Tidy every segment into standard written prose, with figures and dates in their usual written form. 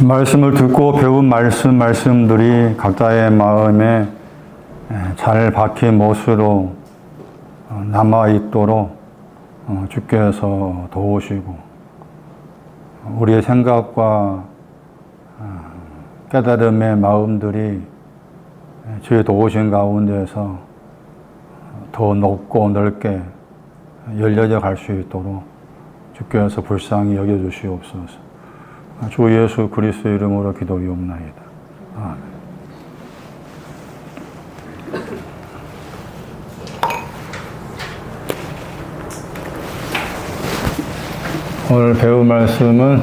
말씀을 듣고 배운 말씀들이 각자의 마음에 잘 박힌 못으로 남아있도록 주께서 도우시고, 우리의 생각과 깨달음의 마음들이 주의 도우신 가운데서 더 높고 넓게 열려져 갈 수 있도록 주께서 불쌍히 여겨주시옵소서. 주 예수 그리스도 이름으로 기도리옵나이다. 아멘. 오늘 배울 말씀은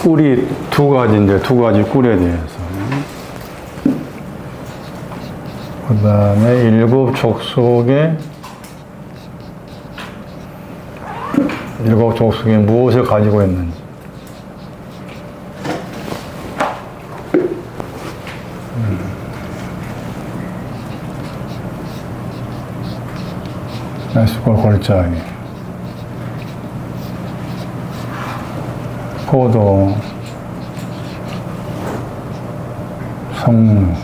꿀이 두 가지인데, 두 가지 꿀에 대해서. 그 다음에 일곱 족속에 무엇을 가지고 있는지. 에스골 골짜기, 포도, 성무,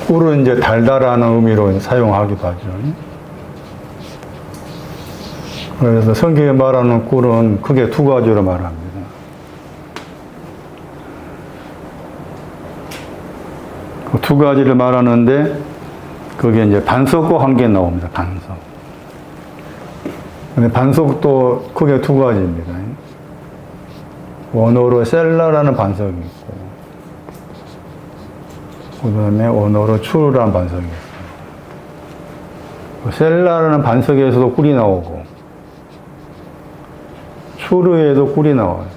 꿀은 이제 달달한 의미로 사용하기도 하죠. 그래서 성경에 말하는 꿀은 크게 두 가지로 말합니다. 그 두 가지를 말하는데, 그게 이제 반석과 관계 나옵니다. 반석. 근데 반석도 크게 두 가지입니다. 원어로 셀라라는 반석이 있고, 그 다음에 원어로 추르라는 반석이 있어요. 셀라라는 반석에서도 꿀이 나오고, 추르에도 꿀이 나와요.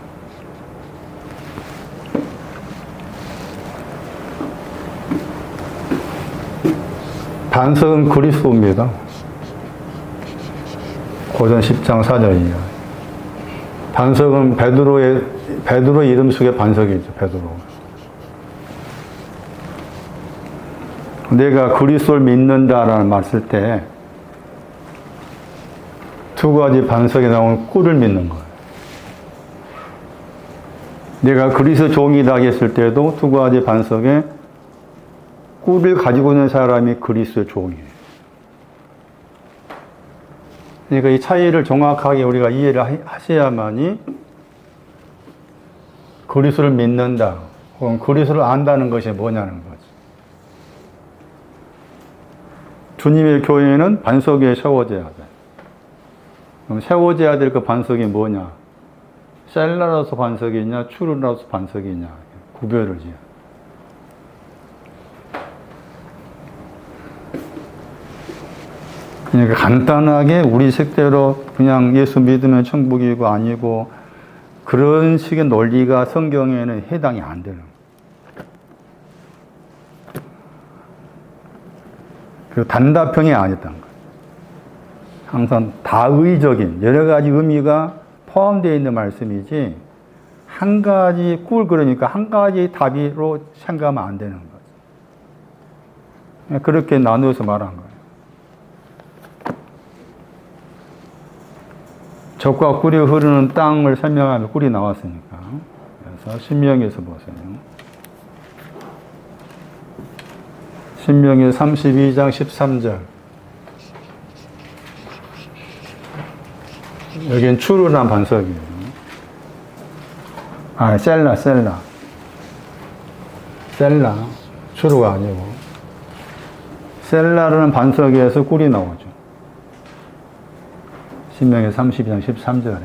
반석은 그리스도입니다. 고전 10장 4절이에요. 반석은 베드로 이름 속에 반석이죠. 베드로. 내가 그리스도를 믿는다라는 말 쓸 때 두 가지 반석에 나오는 꿀을 믿는 거예요. 내가 그리스도 종이다 했을 때도 두 가지 반석에 꿀을 가지고 있는 사람이 그리스도의 종이에요. 그러니까 이 차이를 정확하게 우리가 이해를 하셔야만이 그리스도를 믿는다, 혹은 그리스도를 안다는 것이 뭐냐는 거죠. 주님의 교회는 반석 위에 세워져야 돼. 그럼 세워져야 될 그 반석이 뭐냐? 셀라라서 반석이냐, 추르라서 반석이냐, 구별을 지어야 돼. 그러니까 간단하게 우리 식대로 그냥 예수 믿으면 천국이고 아니고 그런 식의 논리가 성경에는 해당이 안 되는 거예요. 그리고 단답형이 아니었던 거예요. 항상 다의적인 여러 가지 의미가 포함되어 있는 말씀이지, 한 가지 꿀, 그러니까 한 가지 답으로 생각하면 안 되는 거죠. 그렇게 나누어서 말한 거예요. 젖과 꿀이 흐르는 땅을 설명하면 꿀이 나왔으니까. 그래서 신명기에서 보세요. 신명기 32장 13절. 여긴 추르란 반석이에요. 셀라. 추르가 아니고. 셀라라는 반석에서 꿀이 나오죠. 신명기 32장 13절에.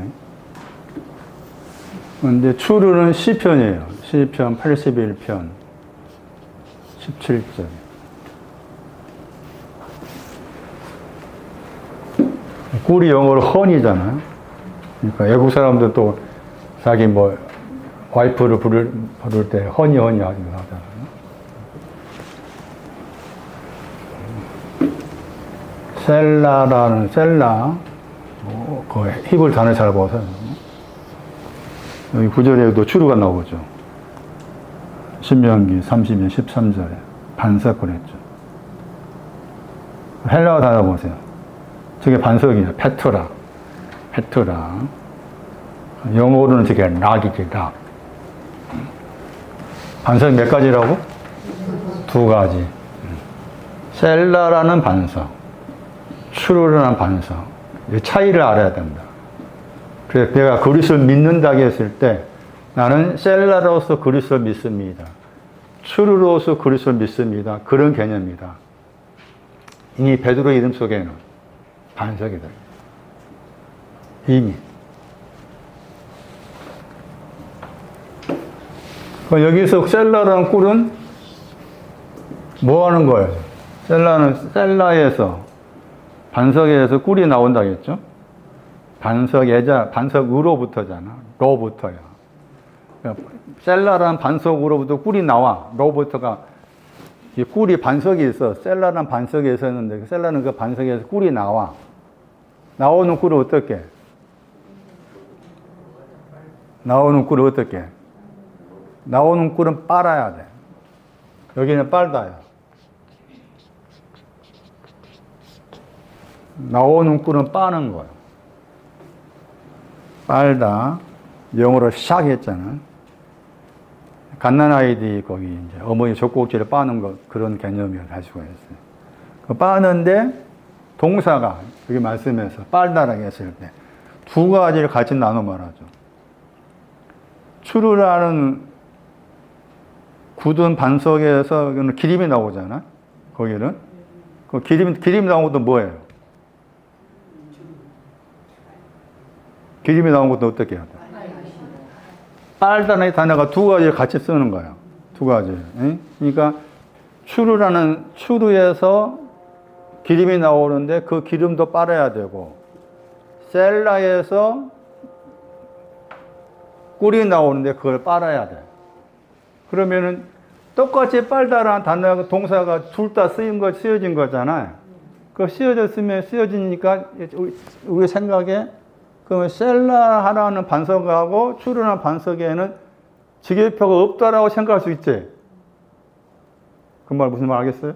근데 추르는 시편이에요. 시편 81편 17절. 꿀이 영어로 헌이잖아요. 그러니까 외국 사람들 또 자기 와이프를 부를 때 허니 하기도 하잖아요. 셀라 그 히브리 단어 잘 보세요. 여기 9절에도 추루가 나오죠. 신명기 32년 13절에 반석 그랬죠. 헬라어 단어 보세요. 저게 반석이에요. 페트라. 영어로는 저게 락이지, 락. 반석이 몇 가지라고? 두 가지. 셀라라는 반석, 추루라는 반석. 이 차이를 알아야 된다. 그래서 내가 그리스도를 믿는다고 했을 때 나는 셀라로서 그리스도를 믿습니다. 추루로서 그리스도를 믿습니다. 그런 개념이다. 이미 베드로의 이름 속에는 반석이 들어요. 이미. 여기서 셀라라는 꿀은 뭐 하는 거예요? 셀라에서, 반석에서 꿀이 나온다고 했죠? 반석으로부터잖아. 로부터야. 셀라라는 반석으로부터 꿀이 나와. 로부터가, 이 꿀이 반석이 있어. 셀라라는 반석에 있었는데, 셀라는 그 반석에서 꿀이 나와. 나오는 꿀은 어떻게? 나오는 꿀은 빨아야 돼. 여기는 빨다야. 나오는 꿀은 빠는 거야. 빨다. 영어로 샥 했잖아. 갓난아이들이 거기 이제 어머니 젖꼭지를 빠는 거, 그런 개념을 가지고 있어요. 그 빠는데 동사가 여기 말씀에서 빨다라고 했을 때 두 가지를 같이 나눠 말하죠. 추루라는 굳은 반석에서 기름이 나오잖아. 거기는. 그 기름이 나온 것도 뭐예요? 기름이 나온 것도 어떻게 해야 돼? 빨다는 단어가 두 가지를 같이 쓰는 거야. 두 가지. 그러니까 추루에서 기름이 나오는데 그 기름도 빨아야 되고, 셀라에서 꿀이 나오는데 그걸 빨아야 돼. 그러면은 똑같이 빨다라는 단어가 동사가 둘 다 쓰여진 거잖아요. 그 쓰여지니까 우리 생각에 그러면 셀라라는 반석하고 추루라는 반석에는 직역표가 없다라고 생각할 수 있지. 그 말 무슨 말 알겠어요?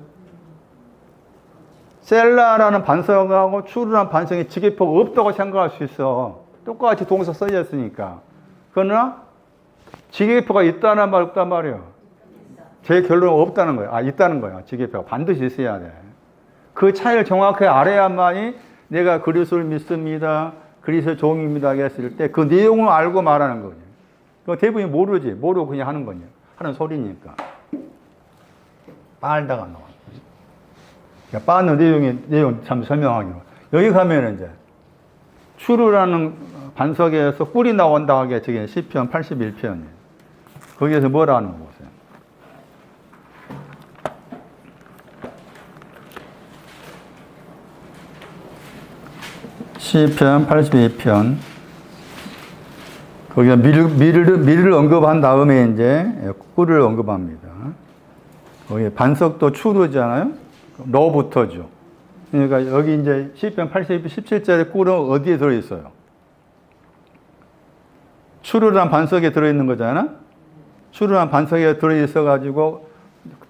셀라라는 반석하고 추루라는 반석에 직역표가 없다고 생각할 수 있어. 똑같이 동사 써졌으니까. 그러나 직역표가 있다는 말 없단 말이에요. 제 결론은 없다는 거예요. 있다는 거예요. 직역표가 반드시 있어야 돼. 그 차이를 정확하게 알아야만이 내가 그리스도를 믿습니다. 그리스도의 종입니다. 했을 때 그 내용을 알고 말하는 거예요. 그 대부분이 모르지. 모르고 그냥 하는 거냐. 하는 소리니까. 빨다가 나와. 그러니까 빠는 내용 참 설명하기로. 여기 가면은 이제 추루라는 반석에서 꿀이 나온다 하게 저게 시편 81편이에요. 거기에서 뭐라 하는 거 보세요. 시편 82편. 거기가 밀을 언급한 다음에 이제 꿀을 언급합니다. 거기 반석도 추루잖아요. 로부터죠. 그러니까 여기 이제 시편 82편 17절에 꿀은 어디에 들어있어요? 추루란 반석에 들어있는 거잖아. 추루란 반석에 들어있어가지고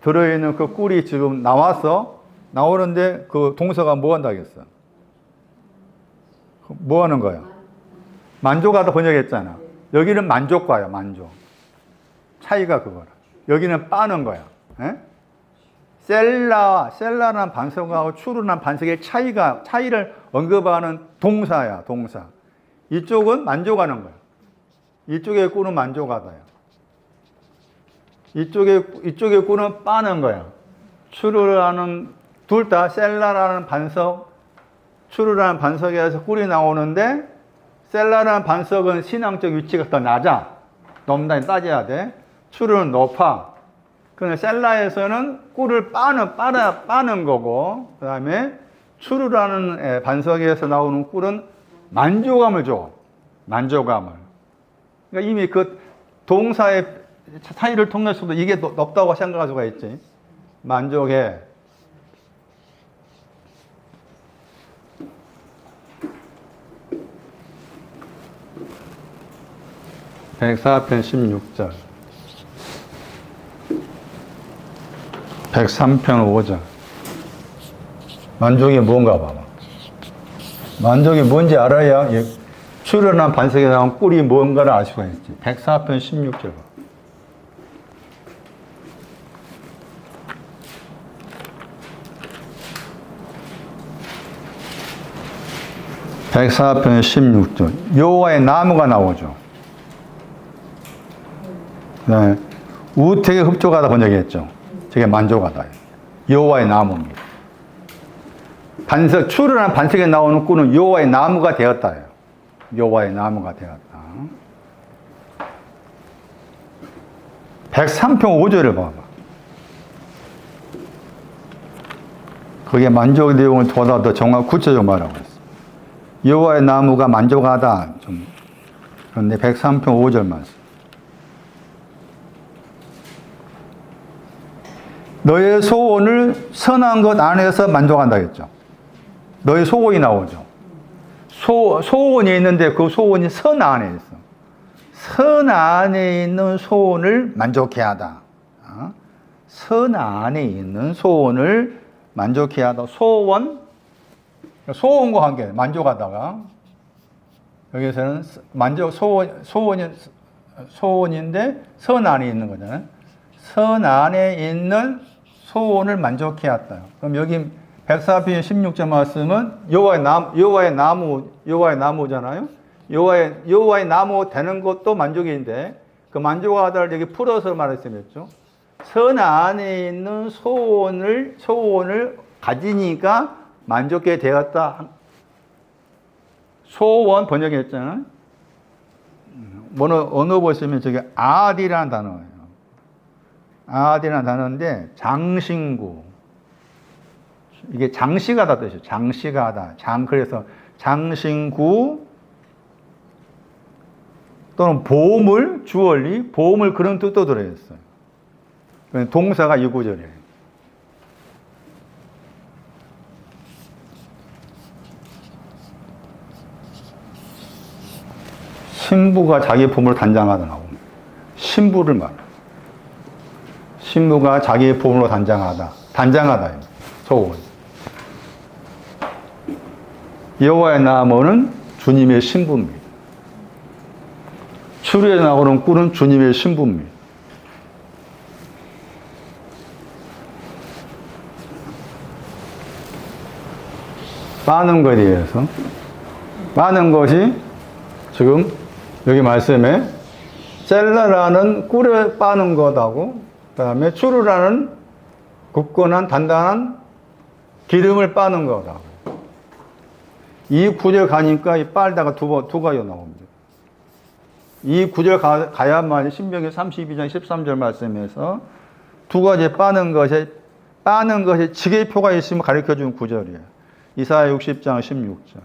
들어있는 그 꿀이 지금 나오는데 그 동서가 뭐 한다겠어? 뭐 하는 거야? 만족하다 번역했잖아. 여기는 만족과야, 만족. 차이가 그거라. 여기는 빠는 거야. 에? 셀라란 반석하고 추루란 반석의 차이를 언급하는 동사야, 동사. 이쪽은 만족하는 거야. 이쪽의 꿀은 만족하다야. 이쪽의 꿀은 빠는 거야. 추루라는, 둘 다 셀라라는 반석, 추루라는 반석에서 꿀이 나오는데, 셀라라는 반석은 신앙적 위치가 더 낮아. 넘나니 따져야 돼. 추루는 높아. 그런데 셀라에서는 꿀을 빠는 거고, 그 다음에 추루라는 반석에서 나오는 꿀은 만족감을 줘. 만족감을. 그러니까 이미 그 동사의 차이를 통해서도 이게 높다고 생각할 수가 있지. 만족해. 104편 16절. 103편 5절. 만족이 뭔가 봐봐. 만족이 뭔지 알아야 출현한 반석에 나온 꿀이 뭔가를 알 수가 있지. 104편 16절 봐. (104편 16절) 여호와의 나무가 나오죠. 네. 우택에 흡족하다 번역했죠. 저게 만족하다. 여호와의 나무입니다. 반석, 출현한 반석에 나오는 꿀은 여호와의 나무가 되었다. 여호와의 나무가 되었다. 103편 5절을 봐봐. 거기에 만족 내용을 보다 더 정확 구체적으로 말하고 있어. 여호와의 나무가 만족하다. 그런데 103편 5절 말씀. 너의 소원을 선한 것 안에서 만족한다 했죠. 너의 소원이 나오죠. 소원이 있는데 그 소원이 선 안에 있어. 선 안에 있는 소원을 만족해 하다. 선 안에 있는 소원을 만족해 하다. 소원과 관계, 만족하다가, 여기서는 소원인데 선 안에 있는 거잖아요. 선 안에 있는 소원을 만족해 왔다. 그럼 여기 104편 16절 말씀은 여호와의 나무잖아요. 여호와의 나무 되는 것도 만족인데 그 만족하다를 여기 풀어서 말했으면죠. 선 안에 있는 소원을 가지니까 만족해 되었다. 소원 번역했잖아요. 언어 보시면 저게 아디라는 단어예요. 아디라는 단어인데 장신구. 이게 장시가다 뜻이에요. 장시가다. 그래서 장신구 또는 보물, 주얼리, 보물 그런 뜻도 들어있어요. 동사가 이 구절이에요. 신부가 자기 품으로 단장하다 나옵니다. 신부를 말해요. 신부가 자기 품으로 단장하다. 소원. 여호와의 나무는 주님의 신부입니다. 추루에 나오는 꿀은 주님의 신부입니다. 빠는 것에 대해서 빠는 것이 지금 여기 말씀에 셀러라는 꿀에 빠는 것하고 그 다음에 추루라는 굳건한 단단한 기름을 빠는 거다. 이 구절 가니까 이 빨다가 두 가지가 나옵니다. 이 구절 가야만 신명기 32장 13절 말씀에서 두 가지 빠는 것에 지게표가 있으면 가르쳐 준 구절이에요. 이사야 60장 16절.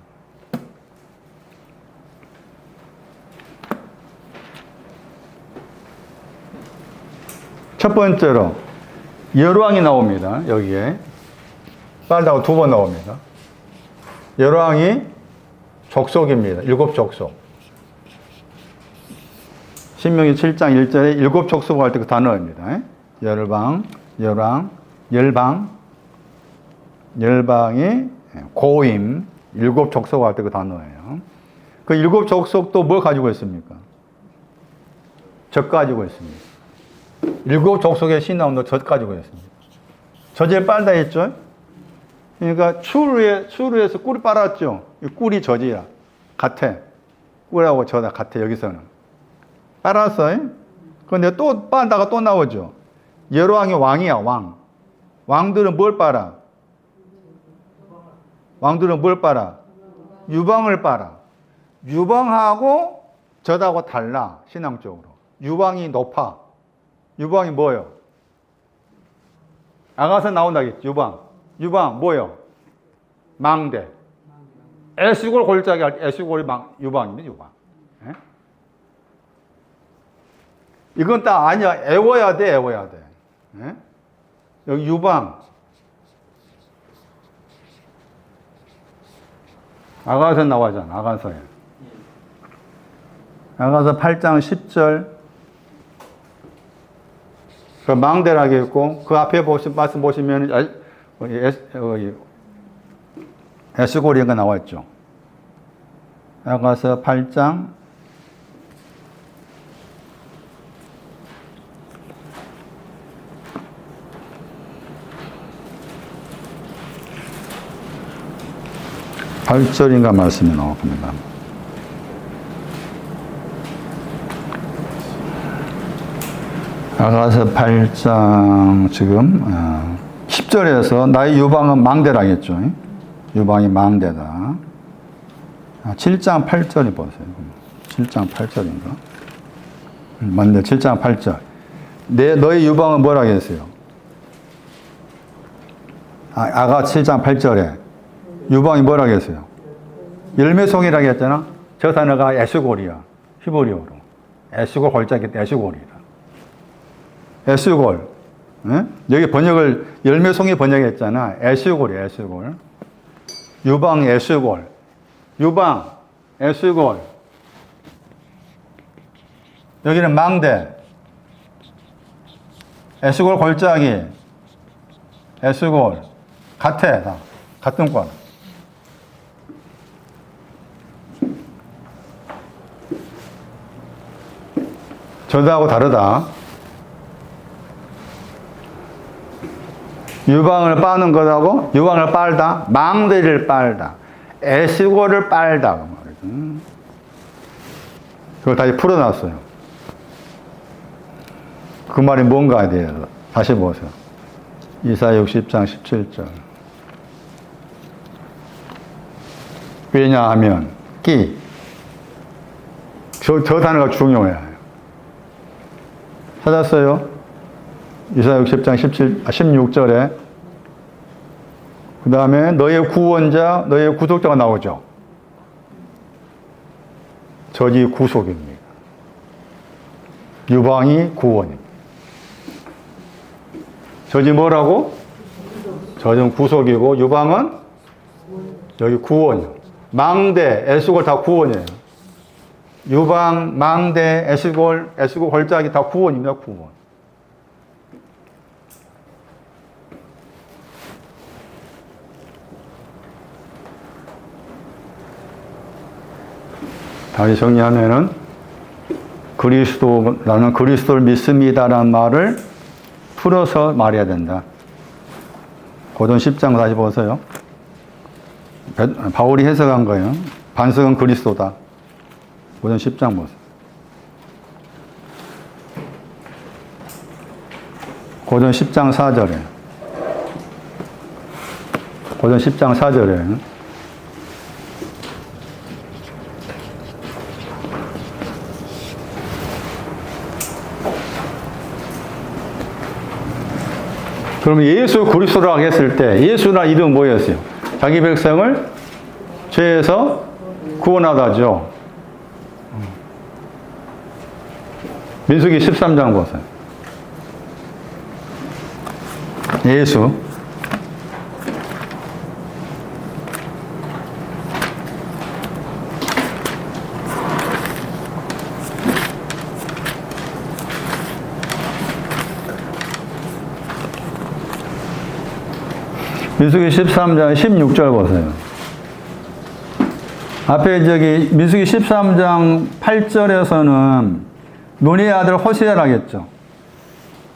첫 번째로 열왕이 나옵니다. 여기에 빨다가 두 번 나옵니다. 열왕이 족속입니다. 7족속. 신명기 7장 1절에 7족속 할 때 그 단어입니다. 열방이 고임 7족속 할 때 그 단어예요. 그 7족속도 뭘 가지고 있습니까? 젖 가지고 있습니다. 7족속의 신나온도 젖 가지고 있습니다. 젖에 빨다 했죠? 그러니까 추루에서 꿀이 빨았죠? 꿀이 젖이야. 같아. 꿀하고 젖아 같아, 여기서는. 빨았어요? 그런데 또 빨다가 또 나오죠? 여로왕이 왕이야, 왕. 왕들은 뭘 빨아? 유방을 빨아. 유방하고 젖하고 달라, 신앙적으로. 유방이 높아. 유방이 뭐예요? 아가서 나온다겠지, 유방 뭐예요? 망대. 애수골 골짜기 할 때 애수골이 유방입니다, 유방. 예? 이건 딱 아니야. 애워야 돼. 예? 여기 유방. 아가서 나와잖아, 아가서에. 야가서 8장 10절. 그 망대라고 했고, 그 앞에 말씀 보시면, 에스골이가 나와 있죠. 야가서 8장 8절인가 말씀이 나옵니다. 야가서 8장 지금 10절에서 나의 유방은 망대라겠죠. 유방이 망대다. 7장 8절이 보세요. 7장 8절인가? 맞네. 7장 8절. 너의 유방은 뭐라 했어요? 아가 7장 8절에 유방이 뭐라 했어요? 열매송이라고 했잖아. 저 단어가 에스골이야. 히브리어로. 에스골 골자기 때문에 에스골이라. 에스골. 네? 여기 번역을 열매송이 번역했잖아. 에스골이야. 에스골. 유방 에스골. 유방 에스골. 여기는 망대. 에스골 골짜기. 에스골. 같아. 다. 같은 권. 저도하고 다르다. 유방을 빠는 것하고 유방을 빨다. 망대를 빨다. 에스골을 빨다. 그걸 다시 풀어놨어요. 그 말이 뭔가에 대해서 다시 보세요. 이사야 60장 17절. 왜냐하면 끼. 저 단어가 중요해요. 찾았어요? 이사야 60장 16절에 그 다음에 너의 구원자, 너의 구속자가 나오죠. 저지 구속입니다. 유방이 구원입니다. 저지 뭐라고? 저는 구속이고 유방은 여기 구원이요. 망대, 에스골 다 구원이에요. 유방, 망대, 에스골 골짜기 다 구원입니다. 구원. 다시 정리하면은 나는 그리스도를 믿습니다라는 말을 풀어서 말해야 된다. 고전 10장 다시 보세요. 바울이 해석한 거예요. 반석은 그리스도다. 고전 10장 보세요. 고전 10장 4절에. 고전 10장 4절에. 그러면 예수 그리스도라고 했을 때 예수라는 이름은 뭐였어요? 자기 백성을 죄에서 구원하다죠. 민수기 13장 보세요. 예수. 민수기 13장 16절 보세요. 앞에 민수기 13장 8절에서는 논의 아들 호세아라겠죠.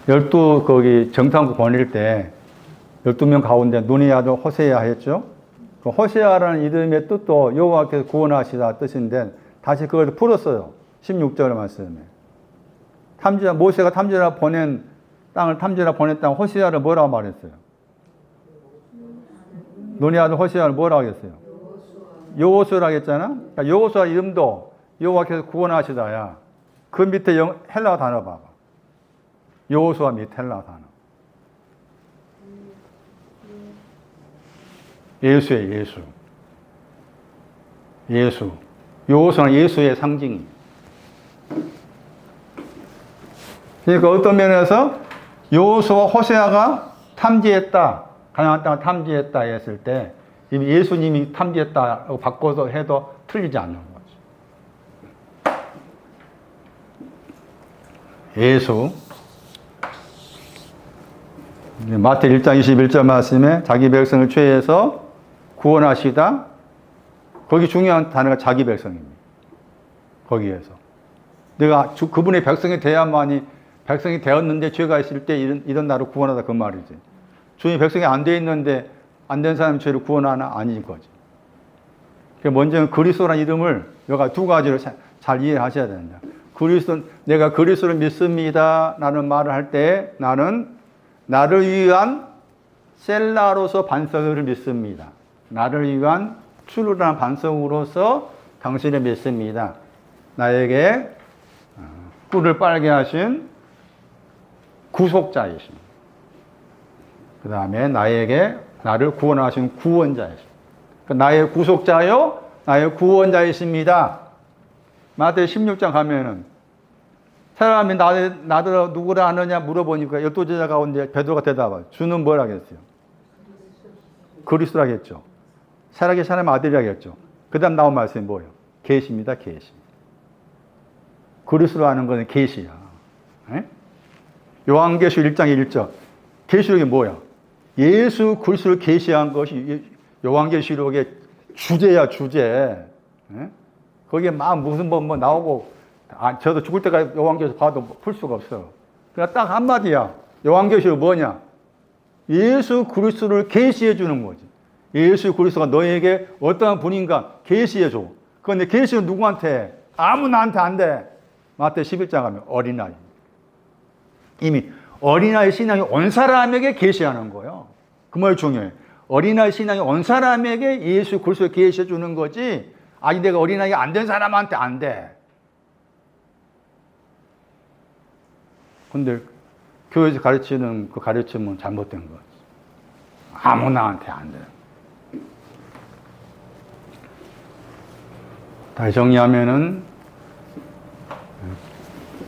12 거기 정탐구 보낼 때 12명 가운데 논의 아들 호세아 했죠. 그 호세아라는 이름의 뜻도 여호와께서 구원하시다 뜻인데 다시 그걸 풀었어요. 16절의 말씀에. 모세가 탐지라 보낸 땅을 탐지라 보냈다는 호세아를 뭐라고 말했어요? 논의 아들 호세아를 뭐라고 하겠어요? 여호수아라고 했잖아. 그러니까 여호수아 이름도 여호와께서 구원하시다야. 그 밑에 헬라 단어 봐봐. 여호수아 밑 헬라 단어. 예수의 예수. 예수. 여호수아는 예수의 상징이에요. 그러니까 어떤 면에서 여호수아 호세아가 탐지했다. 가나안 땅을 탐지했다 했을 때 이미 예수님이 탐지했다고 바꿔서 해도 틀리지 않는 거죠. 예수. 마태 1장 21절 말씀에 자기 백성을 죄에서 구원하시다. 거기 중요한 단어가 자기 백성입니다. 거기에서. 내가 그분의 백성이 돼야만이 백성이 되었는데 죄가 있을 때 이런 나를 구원하다 그 말이지. 주님의 백성이 안 돼 있는데 안 된 사람 죄를 구원하나? 아닌 거지. 먼저 그리스도라는 이름을 여기가 두 가지로 잘 이해하셔야 된다. 내가 그리스도를 믿습니다. 라는 말을 할 때 나는 나를 위한 셀라로서 반석을 믿습니다. 나를 위한 추루라는 반석으로서 당신을 믿습니다. 나에게 꿀을 빨게 하신 구속자이십니다. 그 다음에 나를 구원하신 구원자이십니다. 나의 구속자요, 나의 구원자이십니다. 마태 16장 가면은 사람이 나를 누구라 하느냐 물어보니까 12제자 가운데 베드로가 대답하죠. 주는 뭘 하겠어요? 그리스도라겠죠. 살아계신 하나님의 아들이라겠죠. 그 다음 나온 말씀이 뭐예요? 계시입니다. 계시. 그리스도 하는 것은 계시야. 요한계시 1장 1절. 계시록이 뭐야? 예수 그리스도를 계시한 것이 요한계시록의 주제야, 주제. 거기에 막 무슨 뭐 나오고, 저도 죽을 때까지 요한계시록 봐도 풀 수가 없어. 그냥 딱 한마디야. 요한계시록 뭐냐? 예수 그리스도를 계시해 주는 거지. 예수 그리스도가 너에게 어떠한 분인가 계시해 줘. 그런데 계시는 누구한테? 아무나한테 안 돼. 마태 11장 가면 어린아이. 이미 어린아이 신앙이 온 사람에게 계시하는 거예요. 그 말이 중요해. 어린아이 신앙이 온 사람에게 예수 그리스도를 계시해 주는 거지. 아니 내가 어린아이가 안 된 사람한테 안 돼. 근데 교회에서 가르치는 그 가르침은 잘못된 거지. 아무나한테 안 돼. 다시 정리하면은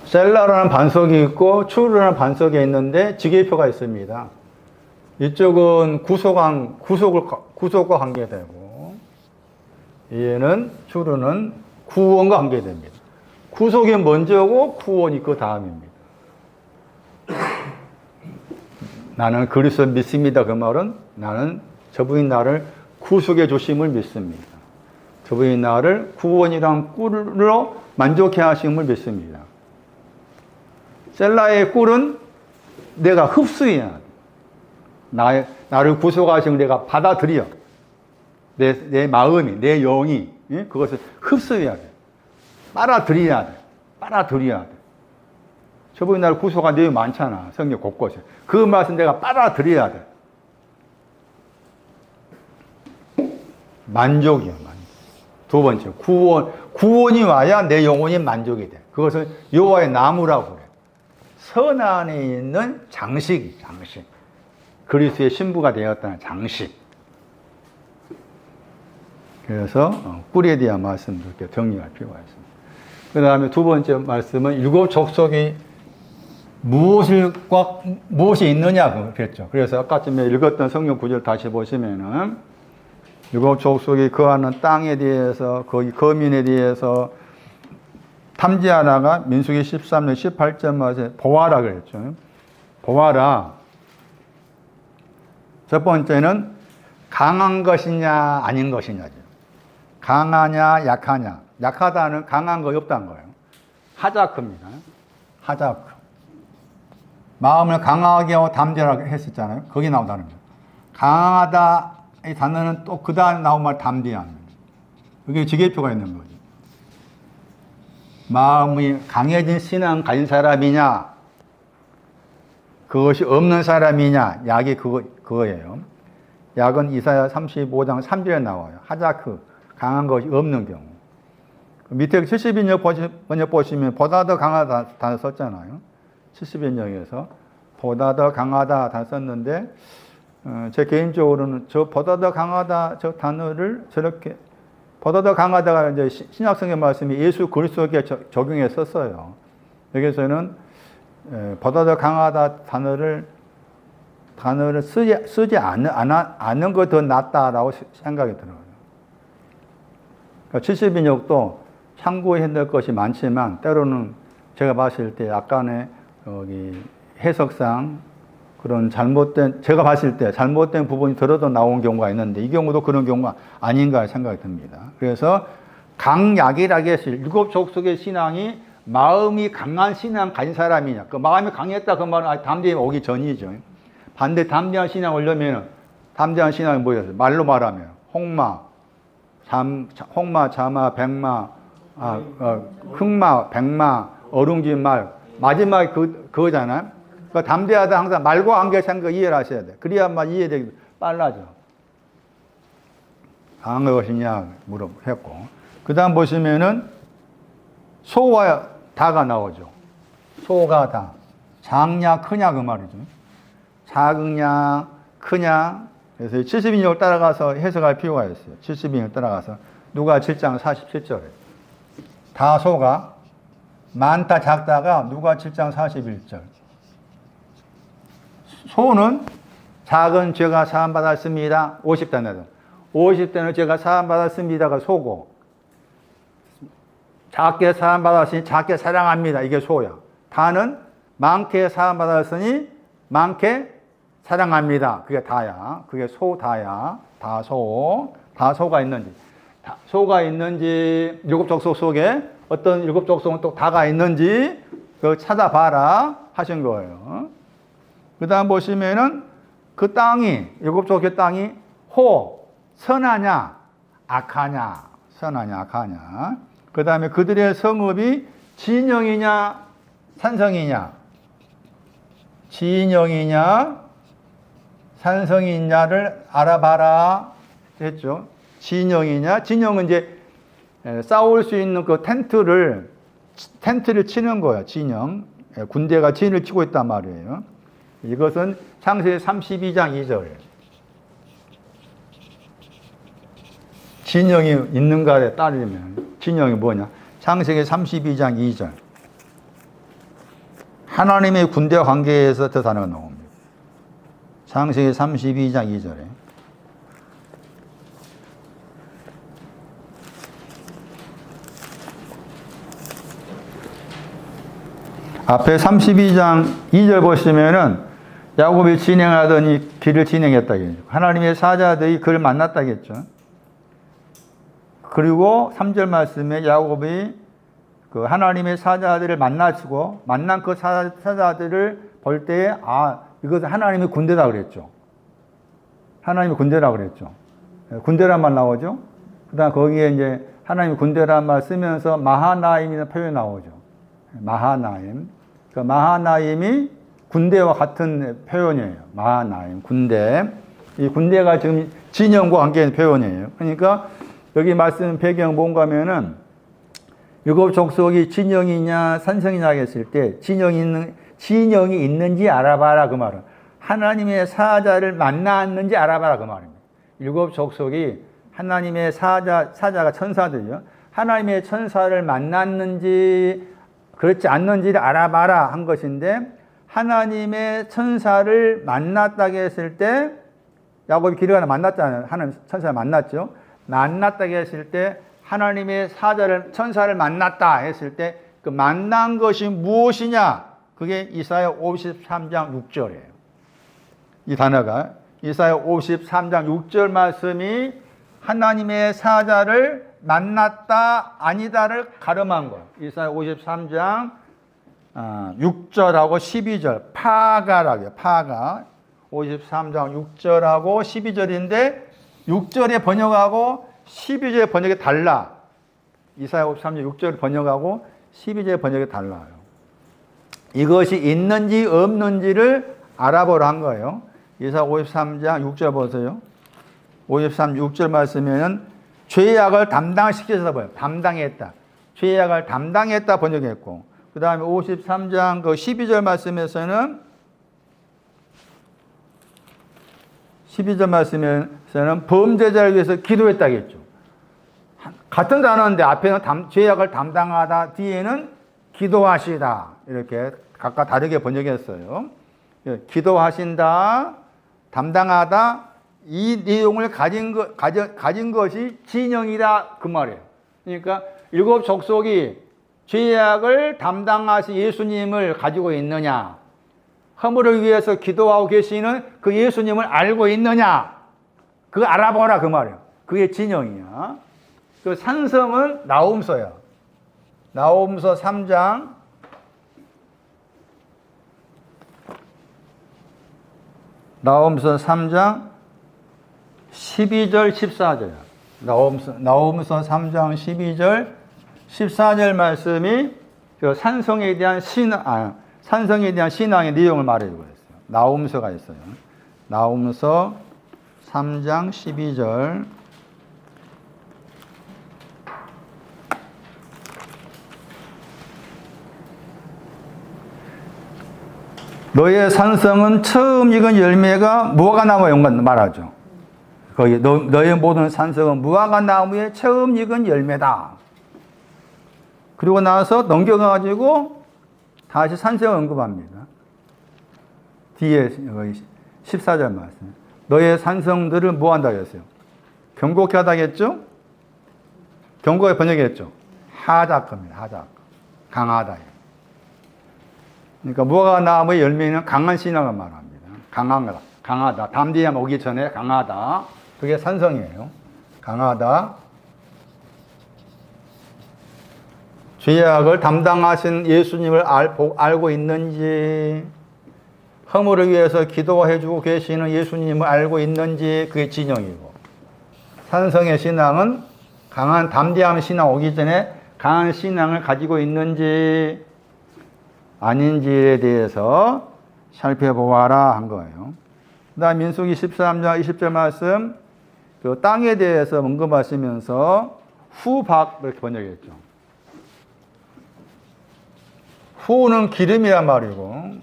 셀라라는 반석이 있고 추루라는 반석이 있는데 지계표가 있습니다. 이쪽은 구속과 관계되고 얘는 추루는 구원과 관계됩니다. 구속이 먼저고 구원이 그 다음입니다. 나는 그리스도 믿습니다. 그 말은 나는 저분이 나를 구속해 주심을 믿습니다. 저분이 나를 구원이란 꿀로 만족해 하심을 믿습니다. 셀라의 꿀은 내가 흡수해야 돼. 나를 구속하심을 내가 받아들여. 내 마음이, 내 영이 그것을 흡수해야 돼. 빨아들여야 돼. 빨아들여야 돼. 저분이 나를 구속한 내용이 많잖아. 성경 곳곳에. 그 말씀 내가 빨아들여야 돼. 만족이야, 만족. 두 번째, 구원이 와야 내 영혼이 만족이 돼. 그것을 여호와의 나무라고 그래. 선 안에 있는 장식. 그리스도의 신부가 되었다는 장식. 그래서 꿀에 대한 말씀도 이렇게 정리할 필요가 있습니다. 그 다음에 두 번째 말씀은 일곱 족속이 무엇이 있느냐 그랬죠. 그래서 아까쯤에 읽었던 성경 구절 다시 보시면은 일곱 족속이 거하는 땅에 대해서 거기 거민에 대해서 탐지하다가 민수기 13년 18절 말에 보아라 그랬죠. 보아라. 첫 번째는 강한 것이냐 아닌 것이냐죠. 강하냐 약하냐. 약하다는 강한 거 없다는 거예요. 하자크입니다. 하자크. 마음을 강하게 하고 담대하게 했었잖아요. 거기 나온다는 거예요. 강하다 이 단어는 또 그 다음 나온 말 담대한. 그게 지계표가 있는 거죠. 마음이 강해진 신앙 가진 사람이냐, 그것이 없는 사람이냐, 약이 그거예요. 약은 이사야 35장 3절에 나와요. 하자크, 강한 것이 없는 경우. 밑에 70인역 보시면 보다 더 강하다 단어 썼잖아요. 70인역에서 보다 더 강하다 단어 썼는데 제 개인적으로는 저 보다 더 강하다 저 단어를 저렇게 보다 더 강하다가 이제 신약성경 말씀이 예수 그리스도에게 적용해 썼어요. 여기서는 보다 더 강하다 단어를 쓰지 않는 것 더 낫다라고 생각이 들어요. 그러니까 70인역도 참고해야 될 것이 많지만 때로는 제가 봤을 때 약간의 여기 해석상 그런 잘못된, 제가 봤을 때 잘못된 부분이 들어도 나온 경우가 있는데 이 경우도 그런 경우가 아닌가 생각이 듭니다. 그래서 강약이라고 했을 일곱 족속의 신앙이 마음이 강한 신앙 가진 사람이냐. 그 마음이 강했다 그 말은 담대히 오기 전이죠. 반대 담대한 신앙 오려면 담대한 신앙이 뭐였어요? 말로 말하면 홍마, 자마, 백마, 흑마, 백마, 어룽진 말 마지막에 그거잖아요. 그러니까 담대하다 항상 말과 관계 생각 이해를 하셔야 돼. 그래야만 이해되기 빨라져. 강한 것이냐 물어봤고. 그 다음 보시면은 소와 다가 나오죠. 소가 다. 작냐 크냐 그 말이죠. 작으냐 크냐. 그래서 70인역을 따라가서 해석할 필요가 있어요. 70인역을 따라가서 누가 7장 47절에 다 소가 많다 작다가 누가 7장 41절. 소는 작은 죄가 사함받았습니다. 50대는 50대는 죄가 사함받았습니다가 소고, 작게 사함받았으니 작게 사랑합니다. 이게 소야. 다는 많게 사함받았으니 많게 사랑합니다. 그게 다야. 그게 소다야. 다소가 있는지. 소가 있는지, 일곱 족속 속에 어떤 일곱 족속은 또 다가 있는지 그 찾아봐라 하신 거예요. 그 다음 보시면은 그 땅이, 일곱 족속의 땅이 선하냐, 악하냐, 선하냐, 악하냐. 그 다음에 그들의 성읍이 진영이냐, 산성이냐, 진영이냐, 산성이냐를 알아봐라 했죠. 진영이냐, 진영은 이제 싸울 수 있는 그 텐트를 치는 거야. 진영. 군대가 진을 치고 있단 말이에요. 이것은 창세기 32장 2절. 진영이 있는가에 따르면 진영이 뭐냐? 창세기 32장 2절. 하나님의 군대와 관계에서 저 단어가 나옵니다. 창세기 32장 2절에. 앞에 32장 2절 보시면은 야곱이 진행하더니 길을 진행했다겠죠. 하나님의 사자들이 그를 만났다겠죠. 그리고 3절 말씀에 야곱이 그 하나님의 사자들을 만나시고 만난 그 사자들을 볼 때에 이것은 하나님의 군대다 그랬죠. 하나님의 군대라 그랬죠. 군대란 말 나오죠. 그다음 거기에 이제 하나님의 군대란 말 쓰면서 마하나임이라는 표현이 나오죠. 마하나임. 그 마하나임이 군대와 같은 표현이에요. 마하나임, 군대. 이 군대가 지금 진영과 관계된 표현이에요. 그러니까 여기 말씀 배경 뭔가 하면은 일곱 족속이 진영이냐 산성이냐 했을 때 진영이 있는지 알아봐라 그 말은 하나님의 사자를 만났는지 알아봐라 그 말입니다. 일곱 족속이 하나님의 사자가 천사들이요. 하나님의 천사를 만났는지 그렇지 않는지를 알아봐라 한 것인데 하나님의 천사를 만났다고 했을 때 야곱이 길을 가다 만났잖아요. 하나님 천사를 만났죠. 만났다고 했을 때 하나님의 천사를 만났다 했을 때 그 만난 것이 무엇이냐? 그게 이사야 53장 6절이에요. 이 단어가 이사야 53장 6절 말씀이 하나님의 사자를 만났다 아니다를 가름한 거예요. 이사야 53장 6절하고 12절 파가라고요. 파가 53장 6절하고 12절인데 6절의 번역하고 12절의 번역이 달라. 이사야 53장 6절 번역하고 12절의 번역이 달라요. 이것이 있는지 없는지를 알아보라 한 거예요. 이사야 53장 6절 보세요. 53, 6절 말씀에는 죄악을 담당시켜서 보여요. 담당했다. 죄악을 담당했다 번역했고 그 다음에 53장 그 12절 말씀에서는 12절 말씀에서는 범죄자를 위해서 기도했다겠죠. 같은 단어인데 앞에는 죄악을 담당하다 뒤에는 기도하시다 이렇게 각각 다르게 번역했어요. 기도하신다, 담당하다 이 내용을 가진 것이 진영이다 그 말이에요. 그러니까 일곱 족속이 죄악을 담당하신 예수님을 가지고 있느냐? 허물을 위해서 기도하고 계시는 그 예수님을 알고 있느냐? 그거 알아보라 그 말이에요. 그게 진영이야. 그 산성은 나홈서야. 나홈서 3장 12절 14절이야. 나홈서 3장 12절 14절 말씀이 그 산성에 대한 신앙의 내용을 말해주고 있어요. 나홈서가 있어요. 나홈서 3장 12절 너의 산성은 처음 익은 열매가 무화과나무에 온 것 말하죠. 거기 너의 모든 산성은 무화과나무의 처음 익은 열매다. 그리고 나서 넘겨가지고 다시 산성을 언급합니다. 뒤에 14절 말씀. 너의 산성들을 뭐 한다고 했어요? 경고케 하다겠죠? 경고에 번역했죠? 하다겁니다. 하다. 강하다. 그러니까 무화과나무의 열매는 강한 신앙을 말합니다. 강하다. 담대함 오기 전에 강하다. 그게 산성이에요. 강하다. 죄악을 담당하신 예수님을 알고 있는지, 허물을 위해서 기도해주고 계시는 예수님을 알고 있는지, 그게 진영이고, 산성의 신앙은 강한 담대함 신앙 오기 전에 강한 신앙을 가지고 있는지 아닌지에 대해서 살펴보아라 한 거예요. 그 다음 민수기 13장 20절 말씀, 그 땅에 대해서 언급하시면서 후박 이렇게 번역했죠. 후는 기름이란 말이고,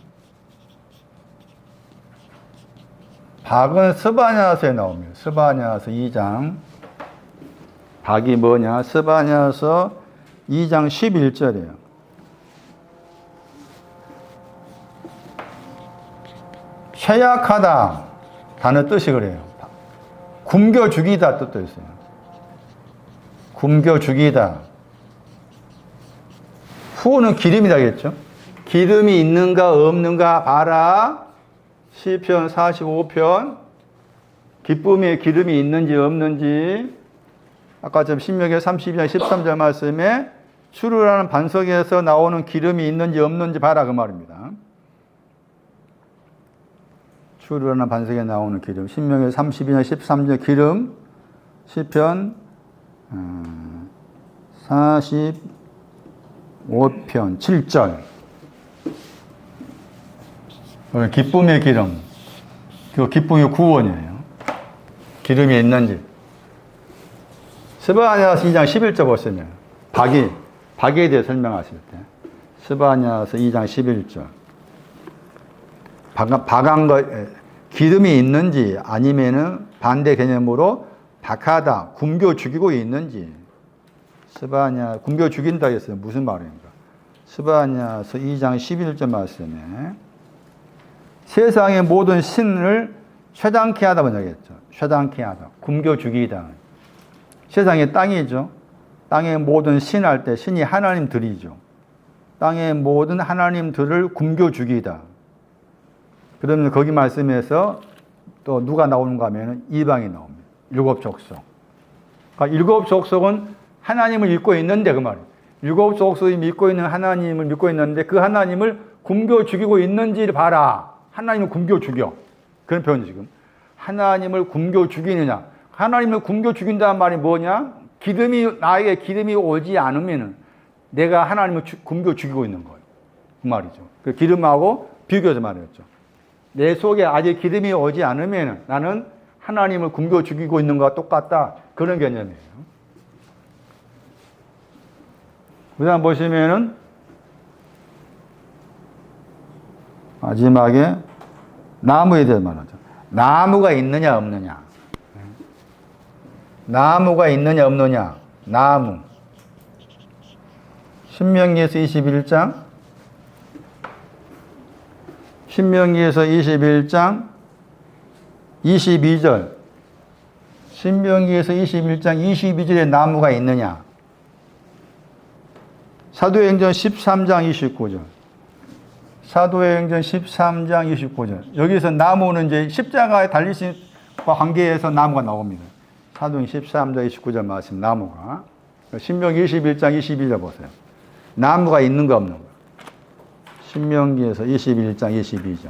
박은 스바냐서에 나옵니다. 스바냐서 2장. 박이 뭐냐? 스바냐서 2장 11절이에요. 쇠약하다. 단어 뜻이 그래요. 굶겨 죽이다 뜻도 있어요. 굶겨 죽이다. 후는 기름이다겠죠. 기름이 있는가 없는가 봐라. 시편 45편. 기쁨에 기름이 있는지 없는지. 아까 좀 신명기 32장 13절 말씀에 추루라는 반석에서 나오는 기름이 있는지 없는지 봐라 그 말입니다. 추루라는 반석에 나오는 기름. 신명기 32장 13절 기름. 시편 45편 7절. 기쁨의 기름. 그 기쁨의 구원이에요. 기름이 있는지. 스바냐서 2장 11절 보시면 박에 대해 설명하실 때 스바냐서 2장 11절 박한 것 기름이 있는지 아니면은 반대 개념으로 박하다 굶겨 죽이고 있는지 스바냐 굶겨 죽인다 했어요. 무슨 말입니까? 스바냐서 2장 11절 말씀에 세상의 모든 신을 쇠장케 하다 번역했죠. 쇠장케 하다 굶겨 죽이다. 세상의 땅이죠. 땅의 모든 신 할 때 신이 하나님들이죠. 땅의 모든 하나님들을 굶겨 죽이다. 그러면 거기 말씀에서 또 누가 나오는가 하면 이방이 나옵니다. 일곱 족속. 그러니까 일곱 족속은 하나님을 믿고 있는데 그 말이에요. 일곱 족속이 믿고 있는 하나님을 믿고 있는데 그 하나님을 굶겨 죽이고 있는지를 봐라. 하나님을 굶겨 죽여. 그런 표현이 지금. 하나님을 굶겨 죽이느냐. 하나님을 굶겨 죽인다는 말이 뭐냐? 나에게 기름이 오지 않으면 내가 하나님을 굶겨 죽이고 있는 거예요. 그 말이죠. 그 기름하고 비교해서 말했죠. 내 속에 아직 기름이 오지 않으면 나는 하나님을 굶겨 죽이고 있는 것과 똑같다. 그런 개념이에요. 그 다음 보시면은 마지막에 나무에 대해서 말하죠. 나무가 있느냐 없느냐. 나무가 있느냐 없느냐. 나무. 신명기에서 21장 22절 신명기에서 21장 22절에 나무가 있느냐. 사도행전 13장 29절. 사도행전 13장 29절. 여기서 나무는 이제 십자가에 달리신 관계에서 나무가 나옵니다. 사도행전 13장 29절 말씀, 나무가. 신명기 21장 22절 보세요. 나무가 있는 거 없는 거. 신명기에서 21장 22절.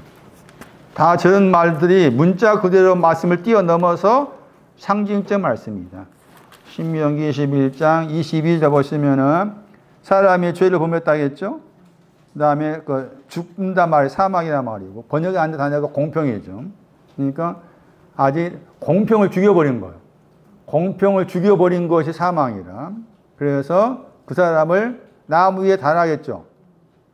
다 저런 말들이 문자 그대로 말씀을 뛰어넘어서 상징적 말씀입니다. 신명기 21장 22절 보시면은 사람이 죄를 범했다 했죠. 그 다음에 죽는다 말이 사망이란 말이고, 번역이 안 되다니까 공평이죠. 그러니까 아직 공평을 죽여버린 거예요. 공평을 죽여버린 것이 사망이라. 그래서 그 사람을 나무 위에 달아겠죠.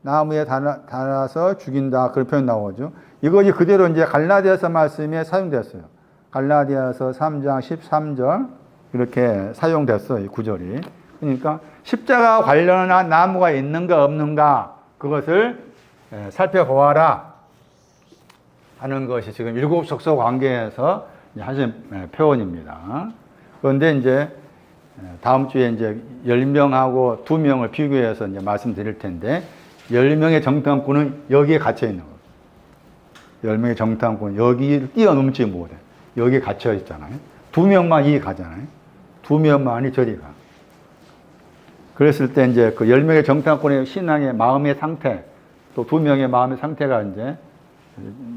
나무 위에 달아서 죽인다. 그런 표현 나오죠. 이것이 그대로 이제 갈라디아서 말씀에 사용됐어요. 갈라디아서 3장 13절 이렇게 사용됐어요. 이 구절이. 그러니까 십자가 관련한 나무가 있는가 없는가 그것을 살펴보아라 하는 것이 지금 일곱 족속 관계에서 하신 표현입니다. 그런데 이제 다음 주에 이제 10명하고 2명을 비교해서 이제 말씀드릴 텐데 10명의 정탐꾼은 여기에 갇혀 있는 거예요. 10명의 정탐꾼은 여기를 뛰어넘지 못해. 여기에 갇혀 있잖아요. 2명만 이 가잖아요. 2명만이 저리 가. 그랬을 때 이제 그 10명의 정탐꾼의 신앙의 마음의 상태, 또 2명의 마음의 상태가 이제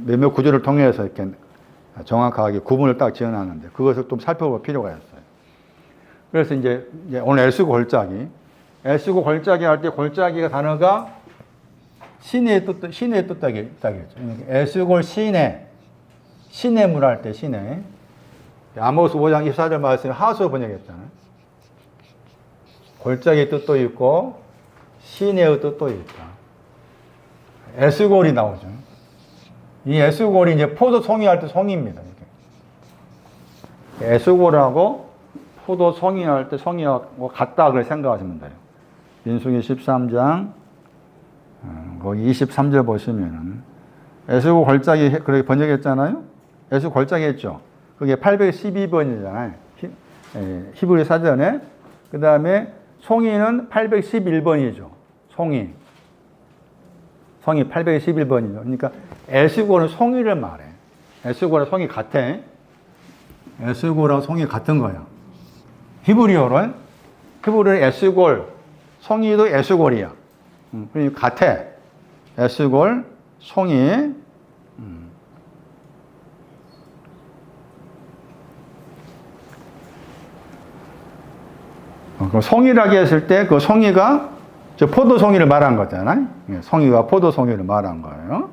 몇몇 구조를 통해서 이렇게 정확하게 구분을 딱 지어놨는데 그것을 좀 살펴볼 필요가 있어요. 그래서 이제 오늘 애쓰고 골짜기 할 때 골짜기가 단어가 시내에 떴다겠죠. 애쓰골 시내 물 할 때 시내. 아모스 5장 24절 말씀에 하수로 번역했잖아요. 골짜기의 뜻도 있고 시내의 뜻도 있다. 에스골이 나오죠. 이 에스골이 이제 포도 송이 할 때 송이입니다. 에스골하고 포도 송이 할 때 송이하고 같다 그렇게 생각하시면 돼요. 민수기 13장 거기 23절 보시면은 에스골 골짜기 그렇게 번역했잖아요. 에스골 골짜기 했죠. 그게 812번이잖아요. 히브리 사전에. 그 다음에 송이는 811번이죠. 송이 811번이죠. 그러니까 에스골은 송이를 말해. 에스골은 송이 같아. 에스골하고 송이 같은 거야. 히브리어는 에스골, 송이도 에스골이야. 그러니까 같아. 에스골, 송이. 송이라고 했을 때 그 송이가 저 포도송이를 말한 거잖아요. 송이가 포도송이를 말한 거예요.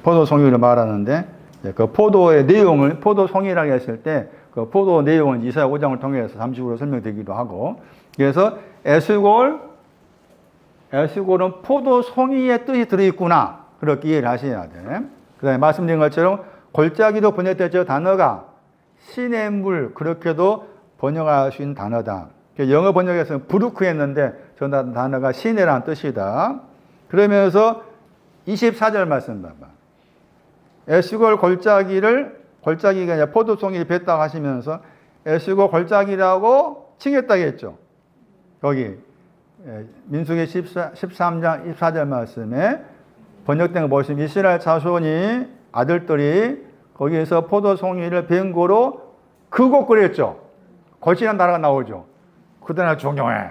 포도송이를 말하는데 그 포도의 내용을 포도송이라고 했을 때 그 포도 내용은 이사야 5장을 통해서 잠식으로 설명되기도 하고 그래서 에스골은 포도송이의 뜻이 들어있구나. 그렇게 이해를 하셔야 돼. 그 다음에 말씀드린 것처럼 골짜기도 번역됐죠. 단어가 시냇물 그렇게도 번역할 수 있는 단어다. 영어 번역에서는 브루크 했는데 저 단어가 시내라는 뜻이다. 그러면서 24절 말씀 봐봐. 에스골 골짜기가 이제 포도송이를 뱉다고 하시면서 에스골 골짜기라고 칭했다고 했죠. 거기 민수기 13장 24절 말씀에 번역된 거 보시면 이스라엘 자손이 아들들이 거기에서 포도송이를 벤 거로 크고 끓였죠. 거치란 단어가 나오죠. 그 단어 중요해.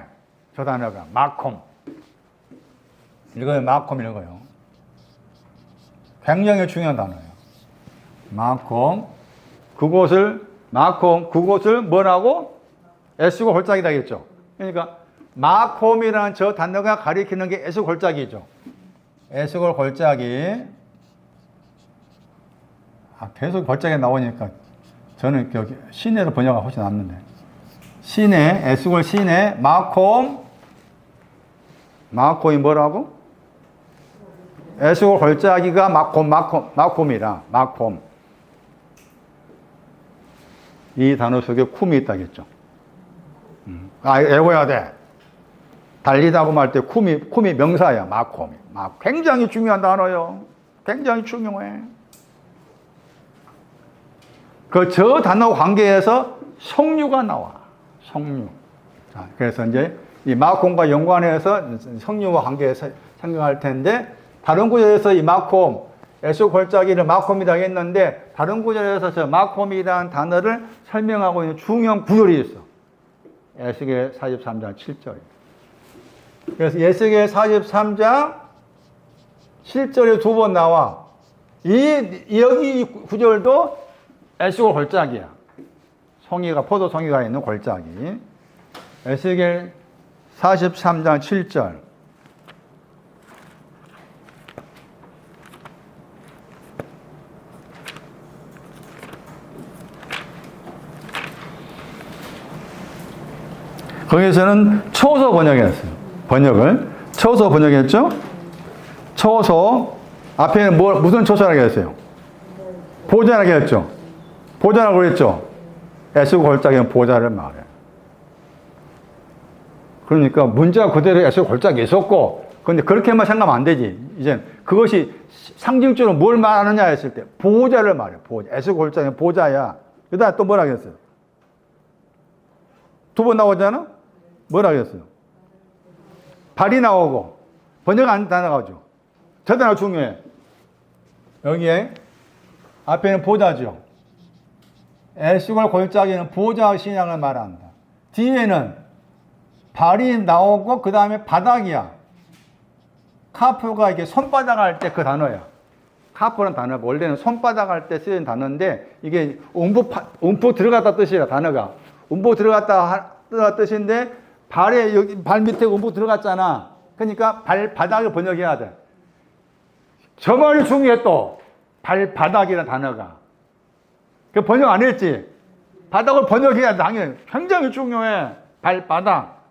저 단어가 마콤. 읽어요. 마콤 읽어요. 굉장히 중요한 단어예요. 마콤. 그곳을 뭐라고? 에스골 골짜기다 했죠. 그러니까 마콤이라는 저 단어가 가리키는 게 에스골 골짜기죠. 에스골 골짜기. 계속 골짜기 나오니까 저는 여기 시내로 번역가 훨씬 낫는데. 시내, 에스골 시내, 마콤이 뭐라고? 에스골 골짜기가 마콤이라, 마콤. 이 단어 속에 쿰이 있다겠죠. 외워야 돼. 달리다고 말 때 쿰이 명사야, 마콤이. 굉장히 중요한 단어요. 굉장히 중요해. 저 단어 관계에서 석류가 나와. 석류. 자, 그래서 이제 이 마콤과 연관해서 석류와 관계에서 생각할 텐데, 다른 구절에서 이 마콤, 에스 골짜기를 마콤이라고 했는데, 다른 구절에서 저 마콤이라는 단어를 설명하고 있는 중요한 구절이 있어. 에스겔 43장 7절. 그래서 에스겔 43장 7절에 두 번 나와. 여기 이 구절도 에스골 골짜기야. 포도 송이가 있는 골짜기. 에스겔 43장 7절. 거기서는 초소 번역했어요. 초소 번역했죠? 초소. 앞에는 무슨 초소라고 했어요? 보좌라고 했죠? 보좌라고 했죠? 에스골 골짜기는 보좌를 말해. 그러니까 문제가 그대로 에스골 골짜기에 있었고, 근데 그렇게만 생각하면 안 되지. 이제 그것이 상징적으로 뭘 말하느냐 했을 때, 보좌를 말해. 보좌. 에스골 골짜기는 보좌야. 그 다음에 또 뭐라 그랬어요? 두 번 나오잖아? 뭐라 그랬어요? 발이 나오고, 번역 안 다 나가죠. 저 단어 중요해. 여기에 앞에는 보좌죠. 에스골 골짜기는 보좌 신앙을 말한다. 뒤에는 발이 나오고 그 다음에 바닥이야. 카프가 이렇게 손바닥 할 때 그 단어야. 카프라는 단어가 원래는 손바닥 할 때 쓰는 단어인데 이게 움푹 들어갔다 뜻이야. 단어가 움푹 들어갔다 뜻인데 발에 여기 발 밑에 움푹 들어갔잖아. 그러니까 발바닥을 번역해야 돼. 저 말이 중요해. 또 발바닥이라는 단어가 그 번역 안 했지. 바닥을 번역해야 당연히 굉장히 중요해. 발바닥.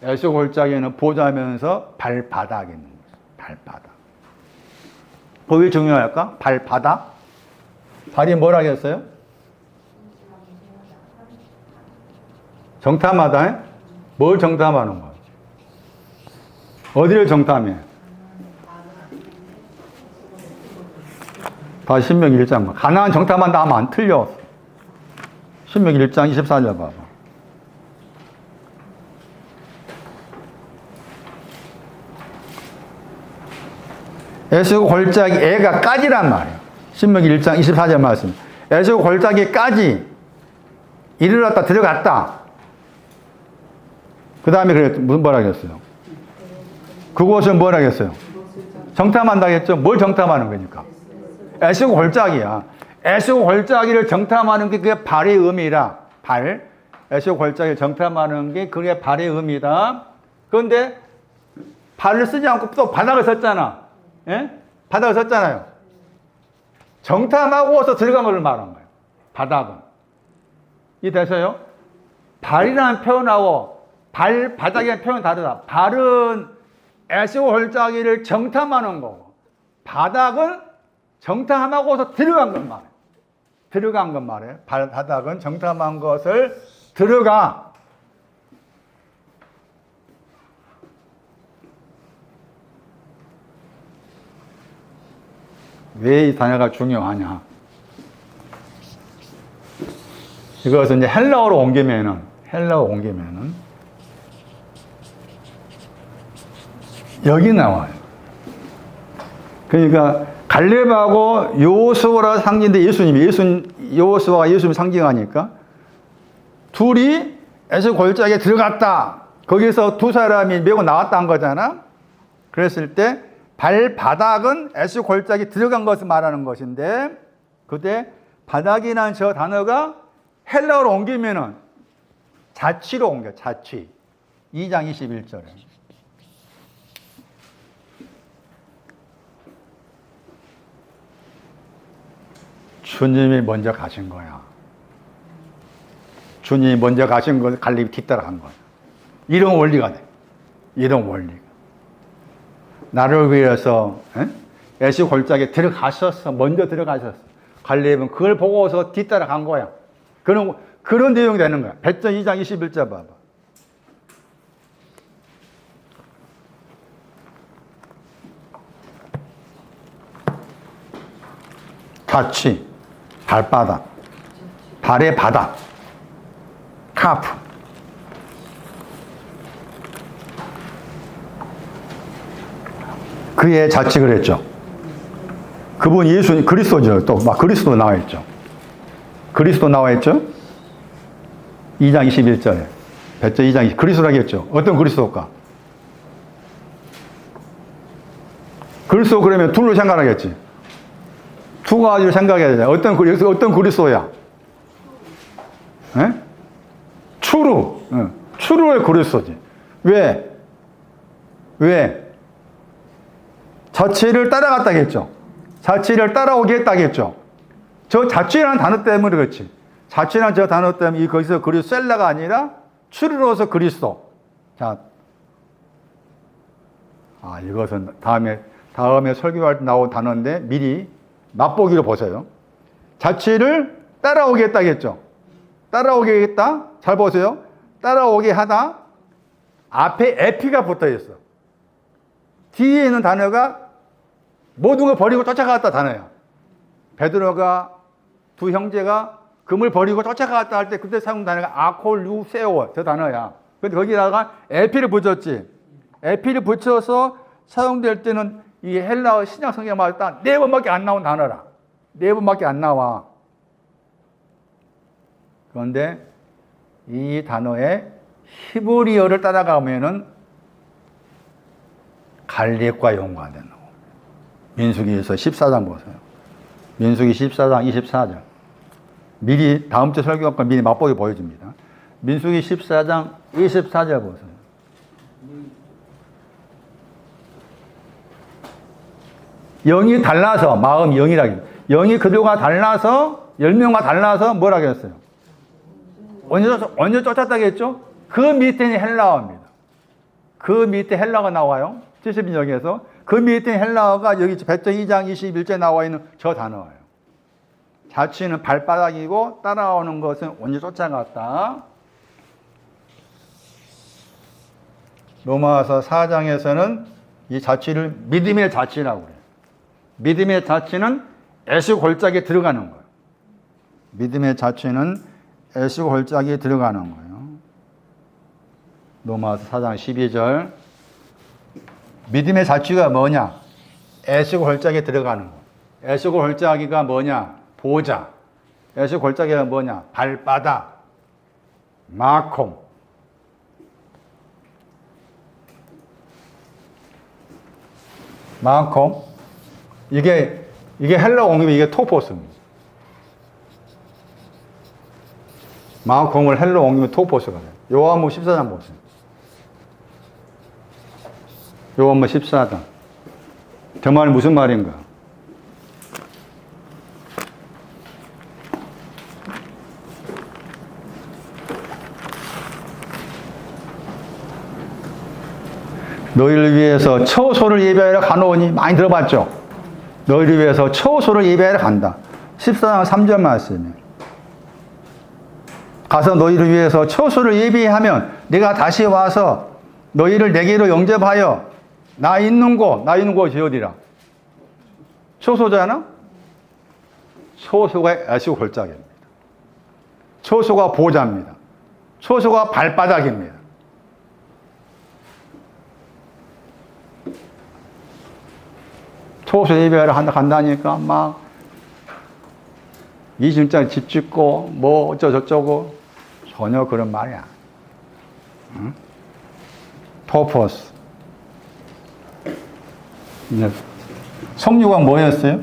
에스골 골짜기는 보자면서 발바닥이 있는 거죠. 발바닥. 그게 중요할까? 발바닥? 발이 뭐라고 했어요? 정탐하다. 뭘 정탐하는 거야? 어디를 정탐해? 다시 신명기 1장. 가나안 정탐한다 하면 안 틀려. 신명기 1장 24절 봐봐. 에스골 골짜기 애가 까지란 말이에요. 신명기 1장 24절 말씀. 에스골 골짜기 까지 이르렀다 들어갔다. 그 다음에 뭐라 그랬어요? 그곳은 뭐라 그랬어요? 정탐한다 했죠? 뭘 정탐하는 거니까? 에스골 골짜기야. 에스골 골짜기를 정탐하는 게 그게 발의 의미라. 발. 에스골 골짜기를 정탐하는 게 그게 발의 의미다. 그런데 발을 쓰지 않고 또 바닥을 썼잖아. 예? 바닥을 썼잖아요. 정탐하고서 들어간 걸 말한 거예요. 바닥은. 이해되세요? 발이라는 표현하고 바닥이라는 표현은 다르다. 발은 에스골 골짜기를 정탐하는 거고, 바닥은 정탐하고서 들어간 것 말이에요. 들어간 것 말이에요. 바닥은 정탐한 것을 들어가. 왜 이 단어가 중요하냐? 이것은 이제 헬라어로 옮기면은 여기 나와요. 그러니까 갈렙하고 여호수아라 상징인데 여호수아가 예수님을 상징하니까 둘이 에스골 골짜기에 들어갔다. 거기서 두 사람이 메고 나왔다 한 거잖아. 그랬을 때 발바닥은 에스골 골짜기에 들어간 것을 말하는 것인데, 그때 바닥이라는 저 단어가 헬라어로 옮기면은 자취로 옮겨. 자취. 2장 21절에. 주님이 먼저 가신 거야. 주님이 먼저 가신 걸 갈렙이 뒤따라간 거야. 이런 원리가 돼. 이런 원리가. 나를 위해서 에스골 골짜기에 들어가셨어. 먼저 들어가셨어. 갈렙은 그걸 보고서 뒤따라간 거야. 그런 내용이 되는 거야. 베드로 2장 21절 봐봐. 자취, 발바닥, 발의 바닥. 파프. 그의 자칭을 했죠. 그분 예수님, 그리스도죠. 또 막 그리스도 나와 있죠. 그리스도 나와 있죠. 2장 21절에. 배째 2장 그리스도라고 했죠. 어떤 그리스도일까? 그리스도 그러면 둘로 생각하겠지. 두 가지로 생각해야 되잖아. 어떤 그리스도야? 에? 추루. 추루의 그리스도지. 왜? 자취를 따라갔다겠죠. 자취를 따라오게 했다겠죠. 저 자취라는 단어 때문에 그렇지. 자취라는 저 단어 때문에 거기서 그리스도셀라가 아니라 추루로서 그리스도. 자, 이것은 다음에 설교할 때 나온 단어인데 미리 맛보기로 보세요. 자취를 따라오게 했다겠죠. 따라오게 했다. 잘 보세요. 따라오게 하다. 앞에 에피가 붙어 있어. 뒤에 있는 단어가 모든 걸 버리고 쫓아갔다 단어야. 베드로가 두 형제가 금을 버리고 쫓아갔다 할 때 그때 사용 단어가 아콜루세오 저 단어야. 근데 거기다가 에피를 붙였지. 에피를 붙여서 사용될 때는 이 헬라어 신약 성경마다 딱 4번밖에 안 나온 단어라. 4번밖에 안 나와. 그런데 이 단어의 히브리어를 따라가면은 갈렙과 용과가 되는 거. 민수기에서 14장 보세요. 민수기 14장 24절. 미리 다음 주 설교학과 미리 맛보기 보여줍니다. 민수기 14장 24절 보세요. 영이 달라서 마음 영이라기. 영이 그들과 달라서 10명과 달라서 뭐라고 했어요? 언제 쫓았다고 했죠? 그 밑에는 헬라어입니다. 그 밑에 헬라어가 나와요. 70인역에서. 그 밑에 헬라어가 여기 베드로 2장 21절에 나와 있는 저 단어예요. 자취는 발바닥이고 따라오는 것은 언제 쫓아갔다. 로마서 4장에서는 이 자취를 믿음의 자취라고 그래요. 믿음의 자취는 애수골짜기에 들어가는 거예요. 믿음의 자취는 애수골짜기에 들어가는 거예요. 로마서 4장 12절. 믿음의 자취가 뭐냐? 애수골짜기에 들어가는 거. 애수골짜기가 뭐냐? 보좌. 애수골짜기가 뭐냐? 발바닥. 마콤. 마콤. 이게 헬라 옹이면 이게 토포스입니다. 마콤을 헬라 옹이면 토포스가 돼요. 요한복음 14장 보세요. 요한복음 14장. 저 말이 무슨 말인가? 너희를 위해서 처소를 예배하러 가노니 많이 들어봤죠? 너희를 위해서 처소를 예배하러 간다. 14장 3절 말씀이에요. 가서 너희를 위해서 처소를 예비하면 내가 다시 와서 너희를 내게로 영접하여 나 있는 곳이 어디라? 처소잖아? 처소가 애수골짜기입니다. 처소가 보좌입니다. 처소가 발바닥입니다. 처소 예배하러 간다니까 막 이중짜리 집 짓고 뭐 어쩌고저쩌고 전혀 그런 말이야. 응? 토포스. 성유가 뭐였어요?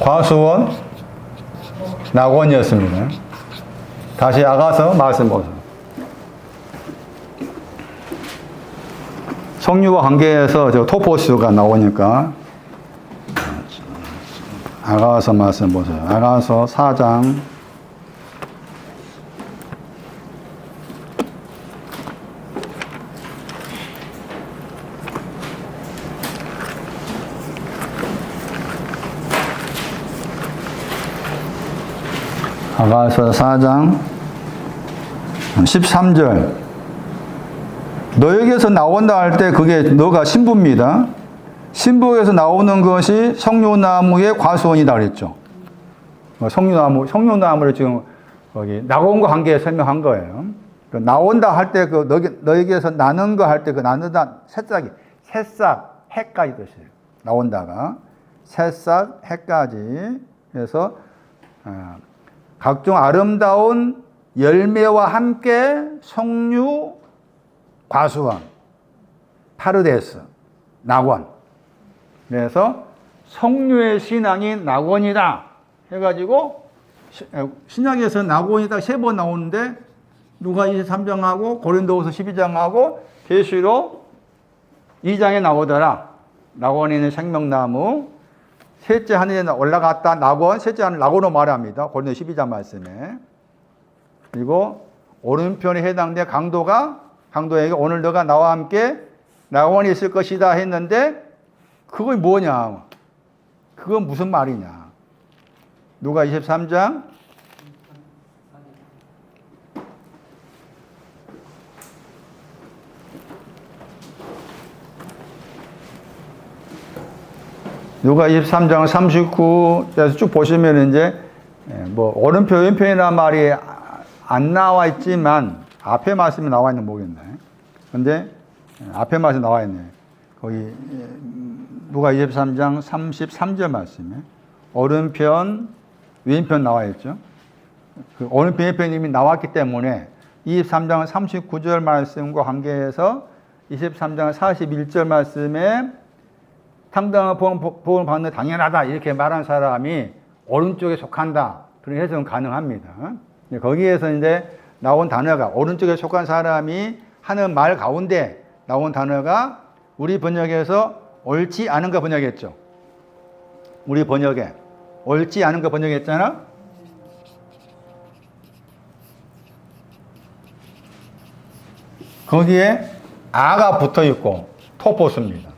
과수원 낙원이었습니다. 다시 아가서 말씀 보세요. 성유와 관계에서 저 토포스가 나오니까 아가서 말씀 보세요. 아가서 4장 아가서 4장 13절 너에게서 나온다 할 때 그게 너가 신부입니다. 신부에서 나오는 것이 성료나무의 과수원이다 그랬죠. 석류나무를 지금 거기 나온과 관계에 설명한 거예요. 그 나온다 할 때 그 너에게서 나는 거 할 때 그 나누다 새싹, 해까지 뜻이에요. 나온다가 새싹, 해까지 해서 각종 아름다운 열매와 함께 석류, 과수원, 파르데스, 낙원. 그래서 석류의 신앙이 낙원이다 해가지고 신약에서 낙원이다 3번 나오는데 누가 23장하고 고린도후서 12장하고 계시록 2장에 나오더라. 낙원에 있는 생명나무 셋째 하늘에 올라갔다 낙원, 셋째 하늘 낙원으로 말합니다. 고린도 12장 말씀에. 그리고 오른편에 해당된 강도에게 오늘 너가 나와 함께 낙원이 있을 것이다 했는데 그건 뭐냐? 그건 무슨 말이냐? 누가 23장 누가 23장 39에서 쭉 보시면 이제 뭐 오른편 왼편이라는 말이 안 나와 있지만 앞에 말씀이 나와 있는 모르겠네. 근데 앞에 말씀이 나와 있네. 거기 누가 23장 33절 말씀에 오른편 왼편 나와 있죠. 그 오른편 왼편 이미 나왔기 때문에 23장 39절 말씀과 관계해서 23장 41절 말씀에 당당한 복음을 받는 당연하다 이렇게 말한 사람이 오른쪽에 속한다 그런 해석은 가능합니다. 거기에서 이제 나온 단어가 오른쪽에 속한 사람이 하는 말 가운데 나온 단어가 우리 번역에서 옳지 않은 거 번역했죠. 우리 번역에 옳지 않은 거 번역했잖아. 거기에 아가 붙어 있고 토포스입니다.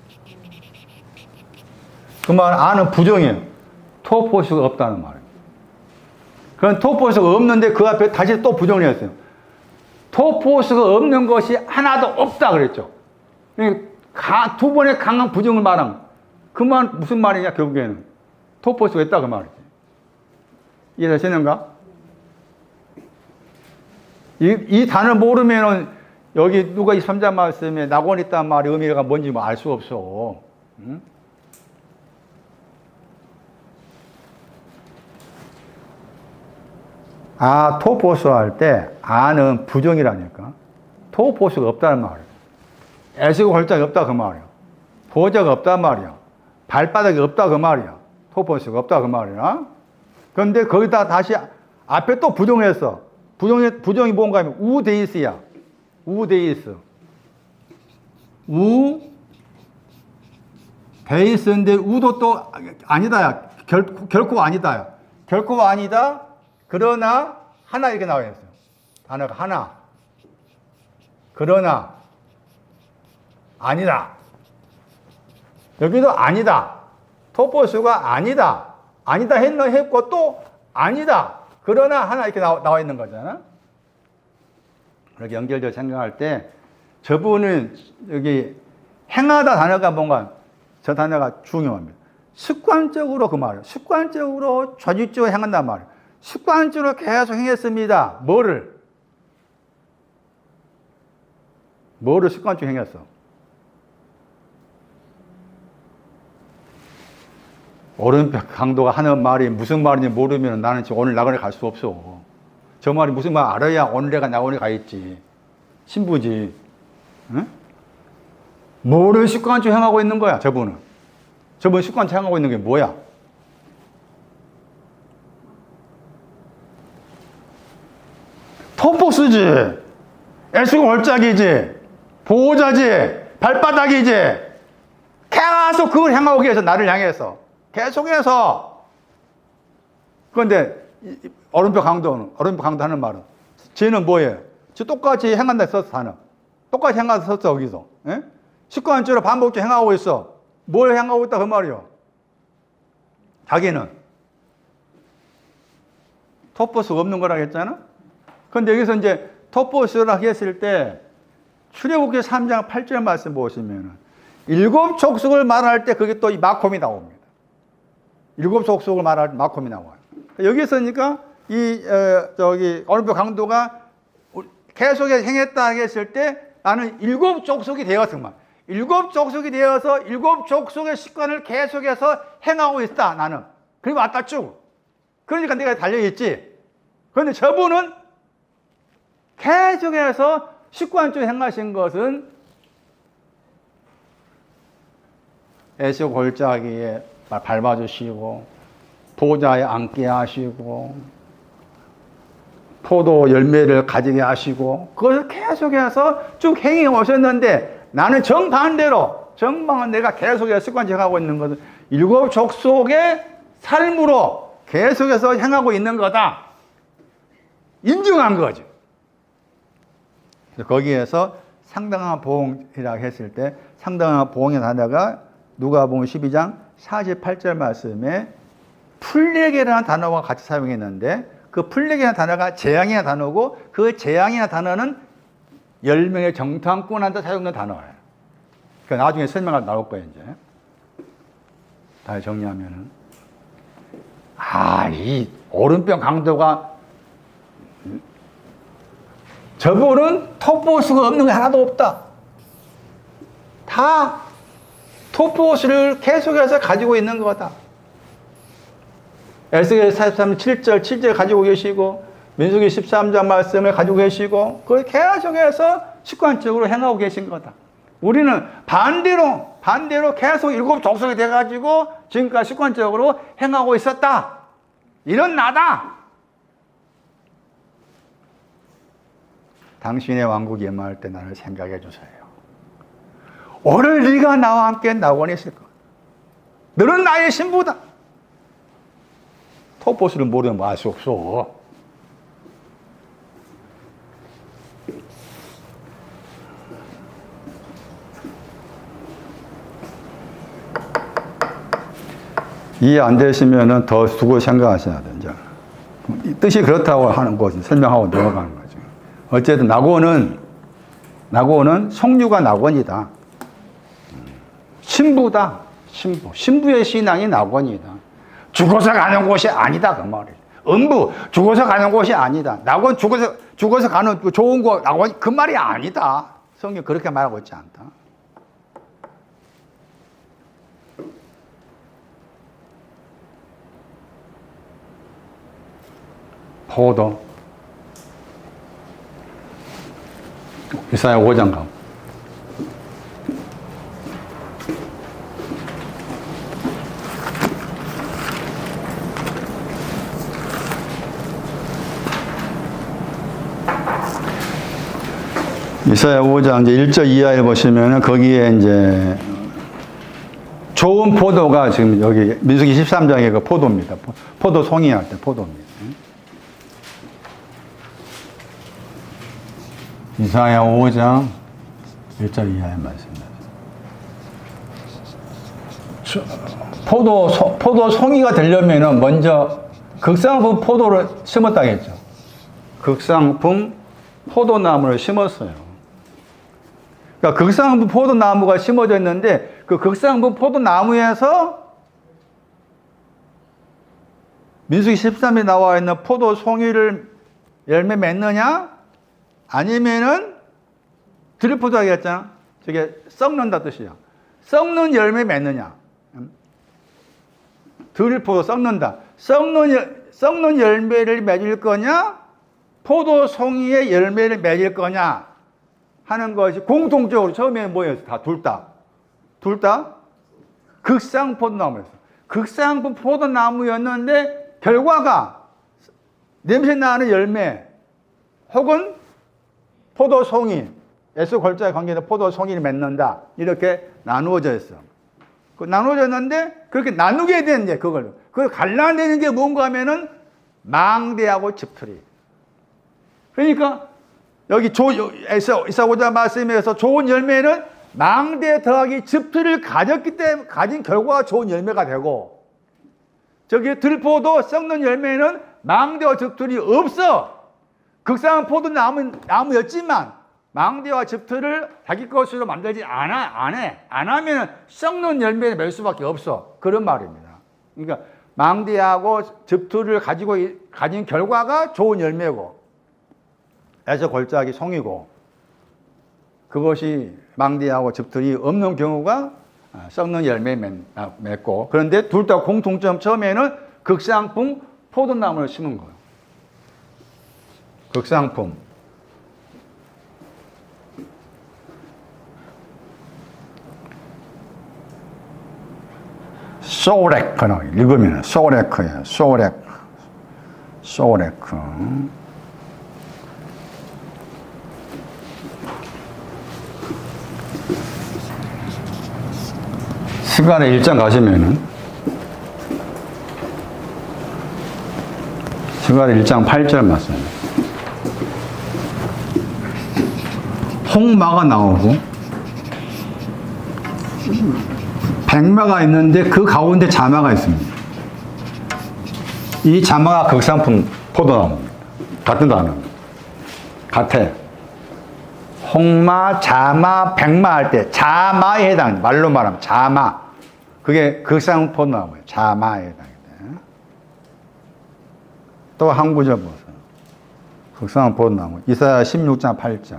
그 말 아는 부정이에요. 토포스가 없다는 말이에요. 그럼 토포스가 없는데 그 앞에 다시 또 부정을 했어요. 토포스가 없는 것이 하나도 없다 그랬죠. 두 번의 강한 부정을 말한 그 말 무슨 말이냐 결국에는 토포스가 있다 그 말이지. 이해되시는가? 이 단어 모르면은 여기 누가 이 3장 말씀에 낙원이 있다는 말의 의미가 뭔지 뭐 알 수 없어. 응? 토포스 할 때 아는 부정이라니까. 토포스가 없다는 말이야. 애쓰고 골짜기 없다 그 말이야. 보좌가 없단 말이야. 발바닥이 없다 그 말이야. 토포스가 없다 그 말이야. 그런데 거기다 다시 앞에 또 부정했어. 부정이 뭔가 하면 우데이스야. 우데이스. 데이스인데 우도 또 아니다. 결코 아니다. 결코 아니다. 그러나 하나 이렇게 나와 있어요. 단어가 하나. 그러나 아니다. 여기도 아니다. 토포스가 아니다. 아니다 했고 또 아니다. 그러나 하나 이렇게 나와 있는 거잖아. 그렇게 연결되어 생각할 때 저분은 여기 행하다 단어가 뭔가 저 단어가 중요합니다. 습관적으로 그 말이에요. 습관적으로 좌지우지로 행한단 말이에요. 습관적으로 계속 행했습니다. 뭐를 습관적으로 행했어? 오른편 강도가 하는 말이 무슨 말인지 모르면 나는 지금 오늘 낙원에 갈 수 없어. 저 말이 무슨 말 알아야 오늘 내가 낙원에 가 있지. 신부지. 응? 뭐를 습관적으로 행하고 있는 거야, 저분은. 저분 습관적으로 행하고 있는 게 뭐야? 토포스지. 애쓰고 골짜기지. 보호자지. 발바닥이지. 계속 그걸 향하기 위해서 나를 향해서. 계속해서. 그런데 오른편 강도 하는 말은 쟤는 뭐예요? 저 똑같이 행한다 썼어 단어. 똑같이 행한다 썼어 여기서. 예? 습관적으로 반복적으로 행하고 있어. 뭘 행하고 있다 그 말이요. 자기는 토포스가 없는 거라고 했잖아. 그런데 여기서 이제 토포스라고 했을 때 출애굽기 3장 8절 말씀 보시면은 7 족속을 말할 때 그게 또 이 마콤이 나옵니다. 7 족속을 말할 때 마콤이 나와요. 여기서니까 어른표 강도가 계속해서 행했다 했을 때 나는 7족속이 되었구만. 7족속이 되어서 7족속의 습관을 계속해서 행하고 있다, 나는. 그리고 왔다 쭉. 그러니까 내가 달려있지. 그런데 저분은 계속해서 습관적으로 행하신 것은 에서 골짜기에 밟아주시고, 보좌에 앉게 하시고, 포도 열매를 가지게 하시고, 그것을 계속해서 쭉 행해 오셨는데, 나는 정반대로 내가 계속해서 습관적으로 하고 있는 것은 7족속의 삶으로 계속해서 행하고 있는 거다. 인증한 거죠. 거기에서 상당한 보응이라고 했을 때, 상당한 보응의 단어가 누가복음 12장 48절 말씀에 플레게라는 단어와 같이 사용했는데, 그 플레게라는 단어가 재앙이라는 단어고, 그 재앙이라는 단어는 10명의 정탐꾼한테 사용된 단어예요. 그러니까 나중에 설명가 나올 거예요, 이제. 다 정리하면은. 이 오른병 강도가, 저분은 톱보수가 없는 게 하나도 없다. 다 톱보수를 계속해서 가지고 있는 거다. 에스겔 43장 7절 가지고 계시고, 민수기 13장 말씀을 가지고 계시고, 그걸 계속해서 습관적으로 행하고 계신 거다. 우리는 반대로 계속 7족속이 돼가지고 지금까지 습관적으로 행하고 있었다. 이런 나다. 당신의 왕국이 임할 때 나를 생각해 주세요. 오늘 네가 나와 함께 낙원에 있을 것. 너는 나의 신부다. 톱보스를 모르면 알 수 없어. 이해 안 되시면은 더 두고 생각하셔야 돼요. 뜻이 그렇다고 하는 것을 설명하고 넘어가는 거죠. 어쨌든 낙원은 성류가 낙원이다. 신부다. 신부의 신앙이 낙원이다. 죽어서 가는 곳이 아니다, 그 말이에요. 음부 죽어서 가는 곳이 아니다. 낙원 죽어서 가는 좋은 곳 낙원, 그 말이 아니다. 성경 그렇게 말하고 있지 않다. 포도. 이사야 5장 가. 이사야 5장 이제 1절 이하에 보시면은 거기에 이제 좋은 포도가 지금 여기 민수기 13장의 그 포도입니다. 포도 송이할 때 포도입니다. 이사야 5장 1절 이하의 말씀입니다. 포도 송이가 되려면은 먼저 극상품 포도를 심었다겠죠. 극상품 포도나무를 심었어요. 그러니까 극상품 포도나무가 심어져 있는데 그 극상품 포도나무에서 민수기 13에 나와 있는 포도 송이를 열매 맺느냐? 아니면은 들포도 하겠잖아. 저게 썩는다 뜻이야. 썩는 열매 맺느냐? 들포도 썩는다. 썩는 열매를 맺을 거냐? 포도 송이의 열매를 맺을 거냐? 하는 것이 공통적으로 처음에 뭐였어? 다 둘 다 극상 포도나무였어. 극상 포도나무였는데 결과가 냄새 나는 열매 혹은 포도송이, 에서 골자에 관계된 포도송이를 맺는다. 이렇게 나누어져 있어. 나누어졌는데 그렇게 나누게 되는데 그걸 갈라내는 게 뭔가 하면은 망대하고 집틀이. 그러니까 여기 이사고자 말씀에서 좋은 열매는 망대 더하기 집틀을 가졌기 때문에 가진 결과가 좋은 열매가 되고, 저기 들포도 썩는 열매는 망대와 집틀이 없어. 극상은 포도나무였지만 망대와 집틀을 자기 것으로 만들지 안 하면 썩는 열매를 맺을 수밖에 없어. 그런 말입니다. 그러니까 망대하고 즙투를 가진 결과가 좋은 열매고, 에서 골짜기 송이고, 그것이 망대하고 즙툴이 없는 경우가 썩는 열매 맺고, 그런데 둘 다 공통점, 처음에는 극상품 포도나무를 심은 거예요. 극상품. 소레크라고 읽으면 소레크예요. 소레크. 시간에 1장 가시면은 시간에 1장 8절 말씀. 홍마가 나오고 백마가 있는데 그 가운데 자마가 있습니다. 이 자마가 극상품 포도나무입니다. 같은 단어입니다. 같아. 홍마, 자마, 백마 할 때 자마에 해당합니다. 말로 말하면 자마. 그게 극상품 포도나무예요. 자마에 해당합니다. 또 한 구절 보세요. 극상품 포도나무. 이사야 16장 8절.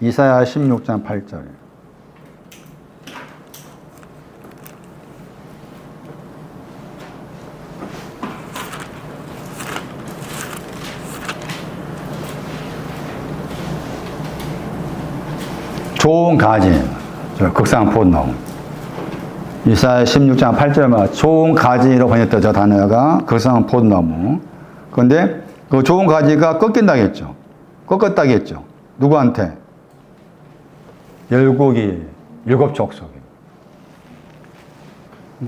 이사야 16장 8절. 좋은 가지, 극상품 포도나무. 이사야 16장 8절만 좋은 가지로 번역된 저 단어가 극상품 포도나무. 그런데 그 좋은 가지가 꺾인다겠죠. 꺾었다겠죠. 누구한테? 열국이, 일곱 족속이.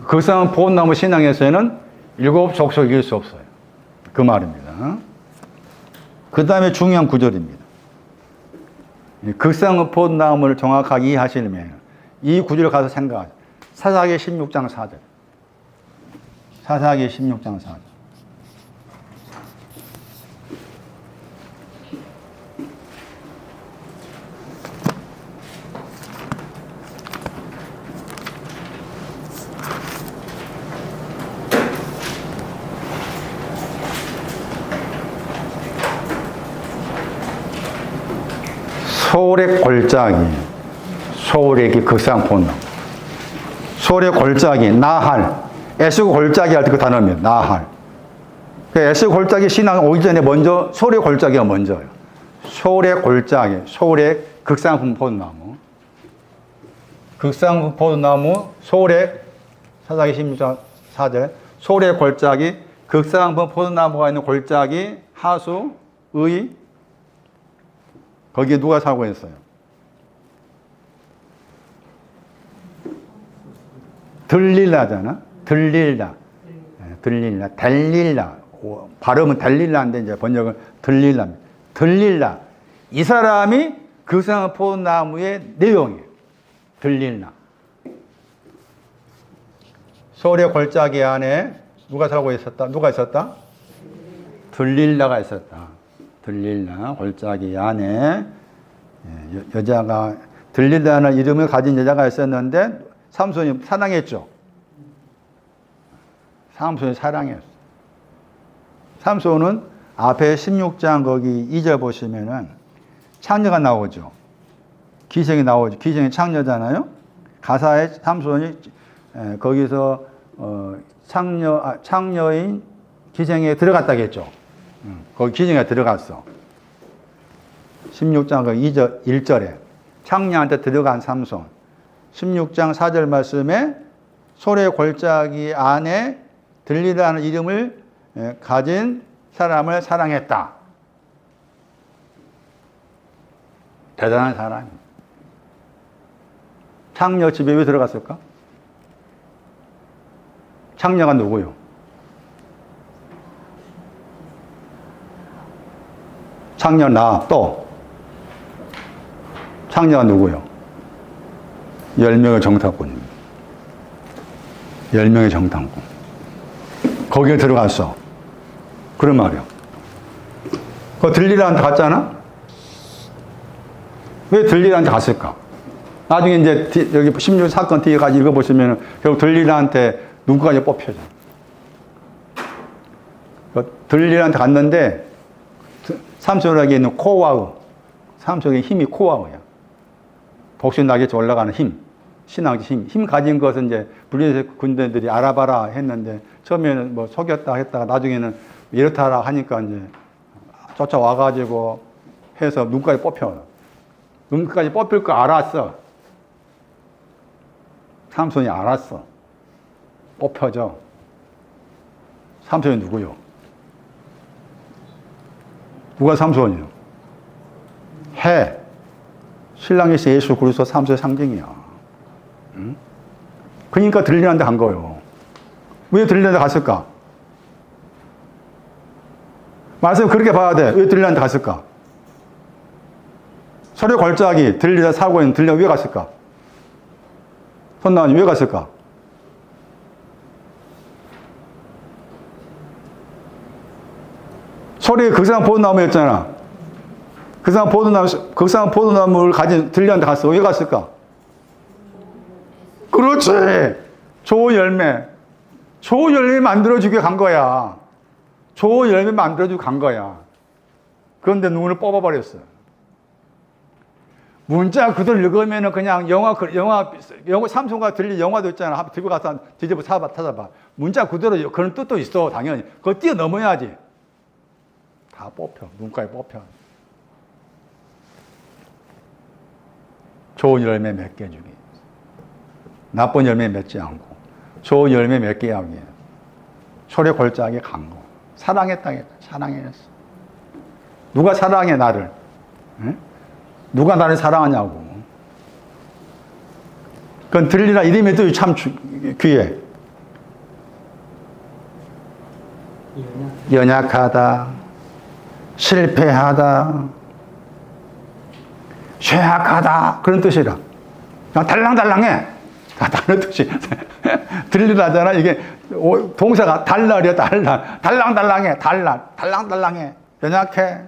극상품 포도나무 신앙에서는 일곱 족속이 이길 수 없어요. 그 말입니다. 그 다음에 중요한 구절입니다. 극상품 포도나무를 정확하게 이해하시려면 이 구절을 가서 생각하세요. 사사기 16장 4절. 사사기 16장 4절. 소렉 골짜기, 소렉이 극상품 포도나무. 소렉 골짜기, 나할. 에스고 골짜기 할 때 그 단어입니다. 나할. 에스고 골짜기 신앙 오기 전에 먼저 소렉 골짜기가 먼저예요. 소렉 골짜기, 소렉 극상품 포도나무. 극상품 포도나무, 소렉, 사사기 16장 4절. 소렉 골짜기, 극상품 포도나무가 있는 골짜기, 하수, 의, 거기에 누가 살고 있어요? 들릴라잖아. 들릴라. 들릴라. 델릴라. 발음은 델릴라인데 이제 번역은 들릴라입니다. 들릴라. 이 사람이 극상품 포도나무의 내용이에요. 들릴라. 소래 골짜기 안에 누가 살고 있었다? 누가 있었다? 들릴라가 있었다. 들릴라 골짜기 안에 여자가 들릴라는 이름을 가진 여자가 있었는데 삼손이 사랑했죠. 삼손이 사랑했어. 삼손은 앞에 16장 거기 2절 보시면은 창녀가 나오죠. 기생이 나오죠. 기생이 창녀잖아요. 가사에 삼손이 거기서 창녀인 기생에 들어갔다겠죠. 거기 기생에 들어갔어. 16장 그 2절, 1절에 창녀한테 들어간 삼손. 16장 4절 말씀에 소래 골짜기 안에 들리라는 이름을 가진 사람을 사랑했다. 대단한 사람입니다. 창녀 집에 왜 들어갔을까? 창녀가 누구요? 창녀 또 창녀가 누구요? 10명의 정탐꾼입니다. 10명의 정탐꾼. 거기에 들어갔어. 그런 말이요. 그 들리라한테 갔잖아? 왜 들리라한테 갔을까? 나중에 이제 여기 16 사건 뒤에까지 읽어보시면 결국 들리라한테 눈까지 뽑혀져. 들리한테 갔는데 삼손에게 있는 코와우, 삼손의 힘이 코와우야. 복신 나겠지 올라가는 힘, 신앙의 힘 가진 것은 이제 블레셋 군대들이 알아봐라 했는데 처음에는 뭐 속였다 했다가 나중에는 이렇다라 하니까 이제 쫓아와가지고 해서 눈까지 뽑혀. 눈까지 뽑힐 거 알았어. 삼손이 알았어. 뽑혀져. 삼손이 누구요? 누가 삼손이요? 해. 신랑이신 예수 그리스도 삼손의 상징이야. 응? 그러니까 들리는데 간 거예요. 왜 들리는데 갔을까? 말씀 그렇게 봐야 돼. 왜 들리는데 갔을까? 서류 걸작이 들리다 사고 있는 들려 왜 갔을까? 손나은이 왜 갔을까? 소리에 극상 포도나무였잖아. 극상 포도나무를 가진 들리한테 갔어. 왜 갔을까? 그렇지. 좋은 열매. 좋은 열매 만들어주게 간 거야. 좋은 열매 만들어주고 간 거야. 그런데 눈을 뽑아버렸어. 문자 그대로 읽으면은 그냥 영화 삼성과 들리 영화도 있잖아. 한번 들고 가서 뒤집어 찾아봐. 문자 그대로 그런 뜻도 있어. 당연히. 그거 뛰어넘어야지. 다 뽑혀. 눈까지 뽑혀. 좋은 열매 맺게 해주기. 나쁜 열매 맺지 않고. 좋은 열매 맺게 하기. 소리 골짜기에 간 거. 사랑했다. 사랑했어. 누가 사랑해, 나를? 응? 누가 나를 사랑하냐고. 그건 들리라 이름이 또 참 귀해. 연약하다. 실패하다. 쇠약하다. 그런 뜻이라. 달랑달랑해. 다른 뜻이. 들리라잖아. 이게 동사가 달랄이야, 달랄. 달랑달랑해. 달랑달랑해. 연약해.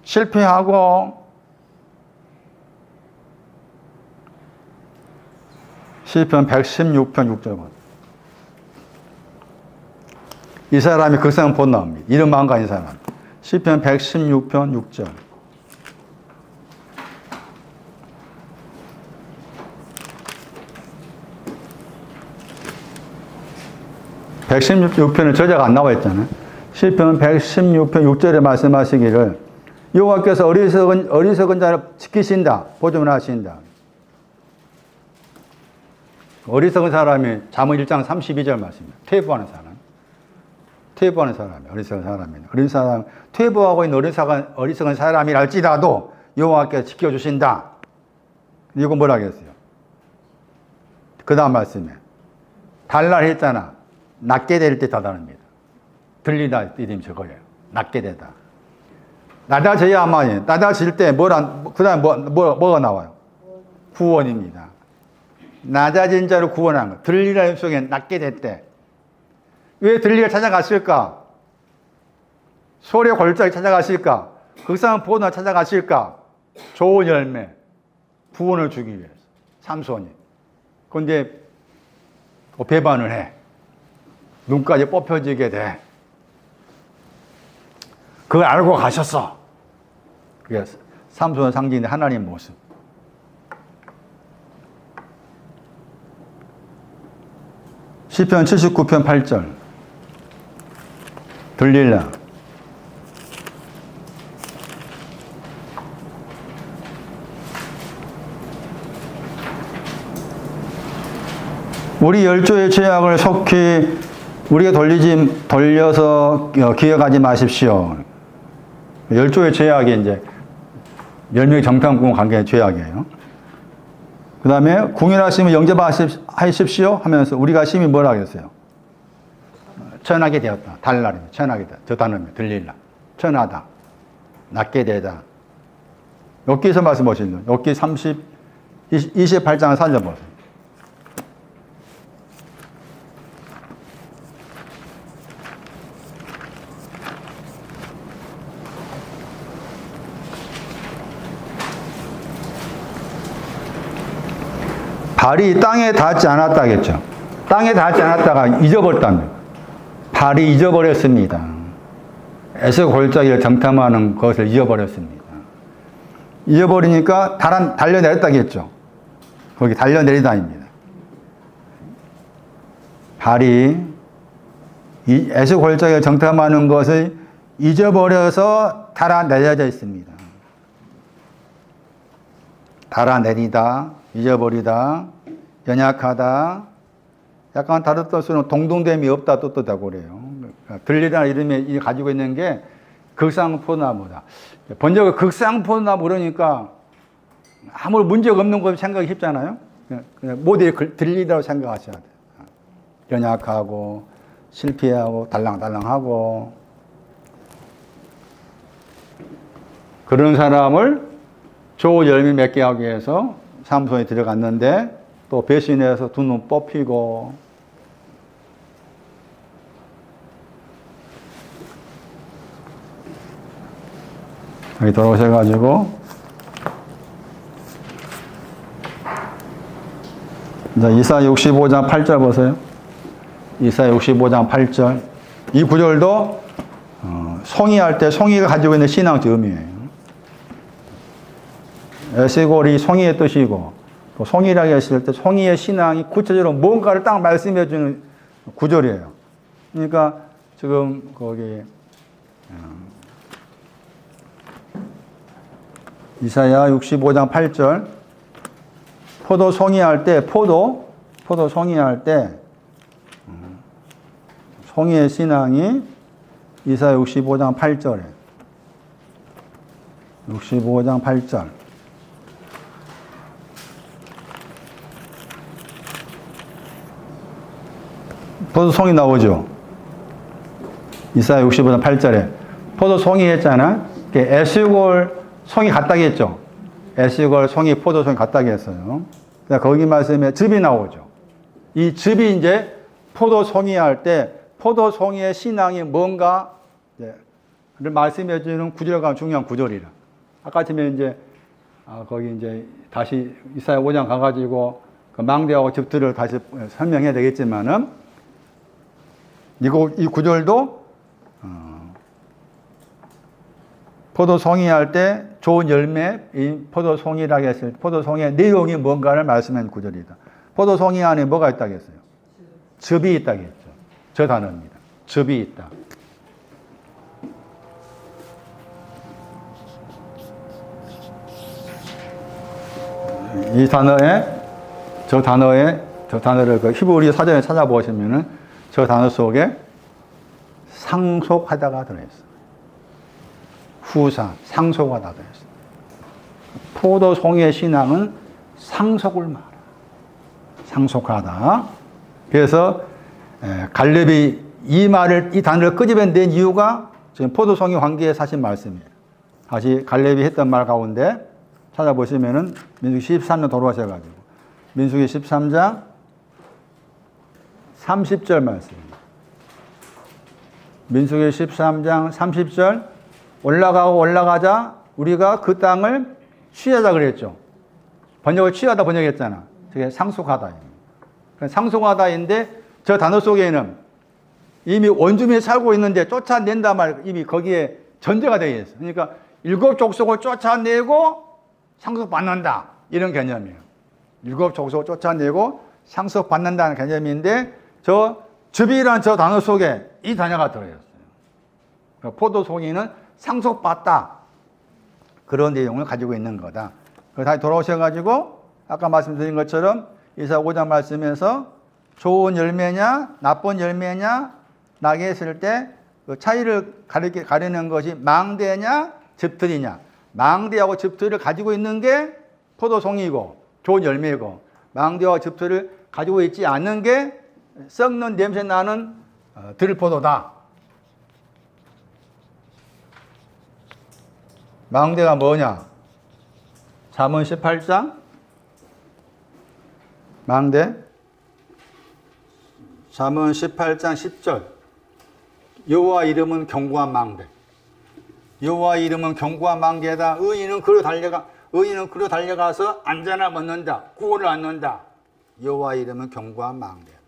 실패하고. 시편 116편 6절. 이 사람이 극상 포도나무입니다. 이름 안 가진 사람. 시편 116편 6절. 116편에 저자가 안 나와 있잖아요. 시편 116편 6절에 말씀하시기를 여호와께서 어리석은 자를 지키신다. 보존을 하신다. 어리석은 사람이 잠언 1장 32절 말씀입니다. 퇴보하는 사람. 퇴보하는 사람이 어리석은 사람입니다. 어린 사람, 퇴보하고 있는 어리석은 사람이랄지라도 여호와께서 지켜주신다. 이거 뭐라 하겠어요? 그 다음 말씀에 달라 했잖아. 낮게 될 때 다다릅니다. 들리다 이름이 저거예요. 낮게 되다. 낮아져야만 낮아질 때 그 다음에 뭐가 나와요? 구원입니다. 낮아진 자를 구원한 거. 들리라 속에 낮게 될 때. 왜 들리가 찾아갔을까? 소리의 골짜기 찾아갔을까? 극상 포도나 찾아갔을까? 좋은 열매, 구원을 주기 위해서. 삼손이. 그런데 배반을 해. 눈까지 뽑혀지게 돼. 그걸 알고 가셨어. 그게 삼손의 상징인 하나님의 모습. 시편 79편 8절. 들릴라. 우리 열조의 죄악을 속히 우리가 돌려서 기억하지 마십시오. 열조의 죄악이 이제 10명의 정탐꾼 관계의 죄악이에요. 그 다음에 궁일하시면 영접하십시오 하면서 우리가 심히 뭐라 하겠어요? 천하게 되었다. 달라입니다. 천하게 되었다. 저 단어입니다. 들릴라. 천하다. 낮게 되다. 욥기에서 말씀하시는 거예요. 욥기 28장을 살려보세요. 발이 땅에 닿지 않았다겠죠. 땅에 닿지 않았다가 잊어버렸답니다. 발이 잊어버렸습니다. 에서 골짜기를 정탐하는 것을 잊어버렸습니다. 잊어버리니까 달려내렸다겠죠. 거기 달려내리다입니다. 발이 에서 골짜기를 정탐하는 것을 잊어버려서 달아내려져 있습니다. 달아내리다, 잊어버리다, 연약하다, 약간 다른 뜻으로는 동동됨이 없다 뜻도 되고 그래요. 들리라는 이름이 가지고 있는 게 극상포나무다. 번역을 극상포나무 그러니까 아무 문제가 없는 거 생각이 쉽잖아요. 그냥 모두 들리라고 생각하셔야 돼요. 연약하고 실패하고 달랑달랑하고 그런 사람을 좋은 열매 맺게 하기 위해서 사무소에 들어갔는데 또 배신해서 두 눈 뽑히고 여기 돌아오셔가지고 이제 이사 65장 8절 보세요. 이사 65장 8절 이 구절도 송이할 때 송이가 가지고 있는 신앙적 의미예요. 에스골이 송이의 뜻이고 또 송이라고 했을 때 송이의 신앙이 구체적으로 뭔가를 딱 말씀해 주는 구절이에요. 그러니까 지금 거기 이사야 65장 8절 포도 송이할 때 포도 송이할 때 송이의 신앙이 이사야 65장 8절에 65장 8절 포도송이 나오죠. 이사야 65장 8절에 포도송이 했잖아. 에스골 송이 같다고 했죠. 에스골 송이 포도송이 같다고 했어요. 거기 말씀에 즙이 나오죠. 이 즙이 이제 포도송이 할 때 포도송이의 신앙이 뭔가를 말씀해 주는 구절과 중요한 구절이라. 아까 전에 이제 거기 이제 다시 이사야 5장 가가지고 그 망대하고 즙들을 다시 설명해야 되겠지만은 이 구절도 포도송이 할 때 좋은 열매, 이 포도송이라고 했을 때 포도송이의 내용이 뭔가를 말씀하는 구절이다. 포도송이 안에 뭐가 있다고 했어요? 즙이 있다고 했죠. 저 단어입니다. 즙이 있다. 이 저 단어를 그 히브리 사전에 찾아보시면은 저 단어 속에 상속하다가 들어있어요. 후사, 상속하다 들어있어요. 포도송이의 신앙은 상속을 말해요. 상속하다. 그래서 갈렙이 이 단어를 끄집어낸 이유가 지금 포도송이 관계에 사실 말씀이에요. 다시 갈렙이 했던 말 가운데 찾아보시면은 민수기 13년 돌아오셔가지고 민수기 13장 30절 말씀입니다. 민수기 13장 30절 올라가자 우리가 그 땅을 취하자 그랬죠. 번역을 취하다 번역했잖아. 그게 상속하다. 상속하다인데 저 단어 속에는 이미 원주민이 살고 있는데 쫓아낸다 말 이미 거기에 전제가 되어 있어요. 그러니까 7 족속을 쫓아내고 상속받는다 이런 개념이에요. 7 족속을 쫓아내고 상속받는다는 개념인데 저 즙이라는 저 단어 속에 이 단어가 들어있어요. 포도송이는 상속받다. 그런 내용을 가지고 있는 거다. 다시 돌아오셔가지고 아까 말씀드린 것처럼 이사야 5장 말씀에서 좋은 열매냐 나쁜 열매냐 나게 했을 때 그 차이를 가리는 것이 망대냐 즙들이냐. 망대하고 즙들을 가지고 있는 게 포도송이고 좋은 열매고 망대와 즙들을 가지고 있지 않는 게 썩는 냄새 나는 들포도다. 망대가 뭐냐? 잠언 18장 망대 잠언 18장 10절 여호와 이름은 견고한 망대. 여호와 이름은 견고한 망대다. 의인은 그로 달려가서 안전을 얻는다. 구원을 얻는다. 여호와 이름은 견고한 망대다.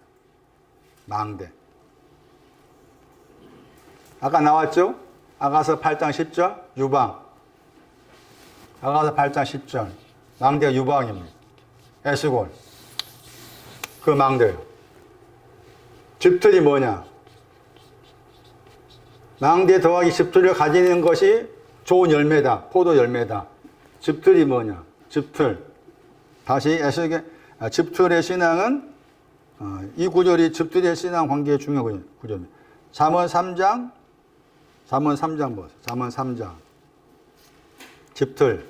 망대. 아까 나왔죠? 아가서 8장 10절 유방. 아가서 8장 10절 망대가 유방입니다. 에스골. 그 망대요. 즙틀이 뭐냐? 망대 더하기 즙틀을 가지는 것이 좋은 열매다. 포도 열매다. 즙틀이 뭐냐? 즙틀. 다시 에스겔 즙틀의 신앙은 이 구절이 즙틀의 신앙 관계의 중요한 구절입니다. 잠언 3장 보세요. 잠언 3장. 즙틀.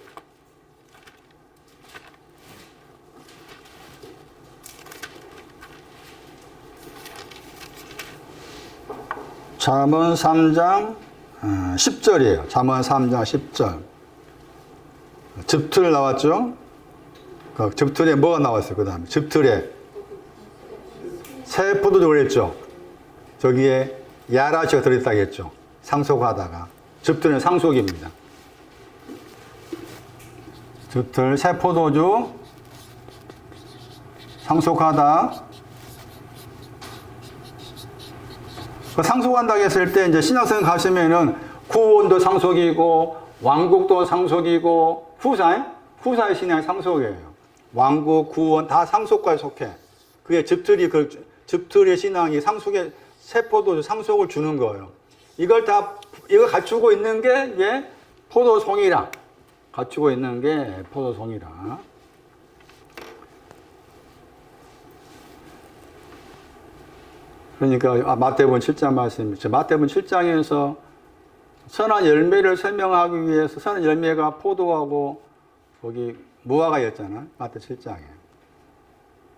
잠언 3장 10절이에요. 잠언 3장 10절. 즙틀 나왔죠? 그 즙틀에 뭐가 나왔어요? 그 다음에 즙틀에 새 포도주 그랬죠? 저기에 야라시가 들어있다고 했죠? 상속하다가. 즙틀은 상속입니다. 즙틀 새 포도주 상속하다. 그 상속한다고 했을 때 이제 신약성 가시면은 구원도 상속이고 왕국도 상속이고 후사의 신앙이 상속이에요. 왕국, 구원 다 상속과에 속해. 그게 즙틀의 신앙이 상속의 세포도 상속을 주는 거예요. 이걸 갖추고 있는 게 이제 포도송이라. 갖추고 있는 게 포도송이라. 그러니까 마태복음 7장 말씀이죠. 마태복음 7장에서 선한 열매를 설명하기 위해서 선한 열매가 포도하고 거기 무화과였잖아. 마태 7장에.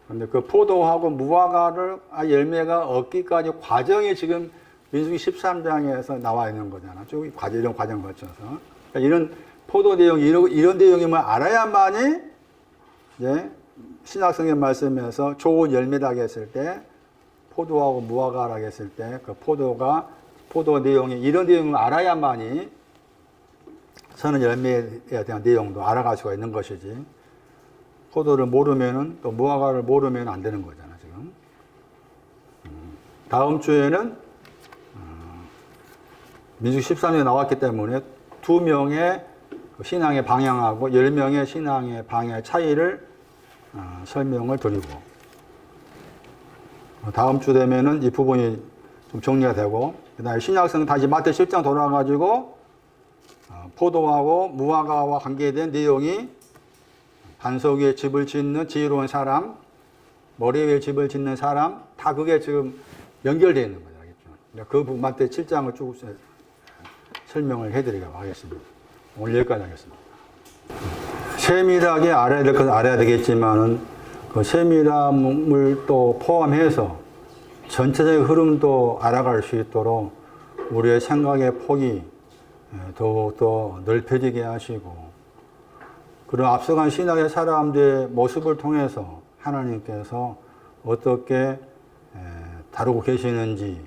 그런데 그 포도하고 무화과를 열매가 얻기까지 과정이 지금 민수기 13장에서 나와 있는 거잖아. 쭉 이런 과정 거쳐서. 그러니까 이런 포도 내용, 이런 내용임을 알아야만이 이제 신약성경 말씀에서 좋은 열매라고 했을 때 포도하고 무화과라고 했을 때 그 포도 내용이 이런 내용을 알아야만이 선한 열매에 대한 내용도 알아갈 수가 있는 것이지. 포도를 모르면은 또 무화과를 모르면 안 되는 거잖아, 지금. 다음 주에는 민수기 13장에 나왔기 때문에 2명의 신앙의 방향하고 10명의 신앙의 방향의 차이를 설명을 드리고 다음 주 되면은 이 부분이 좀 정리가 되고 그 다음에 신약성 다시 마태 10장 돌아가지고 포도하고 무화과와 관계된 내용이 반석 위에 집을 짓는 지혜로운 사람, 머리 위에 집을 짓는 사람 다 그게 지금 연결되어 있는 거죠. 알겠죠? 그 부분 마태 7장을 쭉 설명을 해드리도록 하겠습니다. 오늘 여기까지 하겠습니다. 세밀하게 알아야 될 것은 알아야 되겠지만은 그 세밀함을 또 포함해서 전체적인 흐름도 알아갈 수 있도록 우리의 생각의 폭이 더욱더 넓혀지게 하시고 그런 앞서간 신학의 사람들의 모습을 통해서 하나님께서 어떻게 다루고 계시는지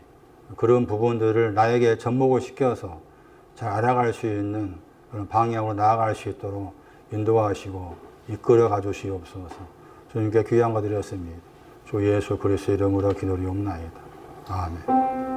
그런 부분들을 나에게 접목을 시켜서 잘 알아갈 수 있는 그런 방향으로 나아갈 수 있도록 인도하시고 이끌어 가주시옵소서. 주님께 귀한 거 드렸습니다. 주 예수 그리스도의 이름으로 기도리옵나이다. 아멘.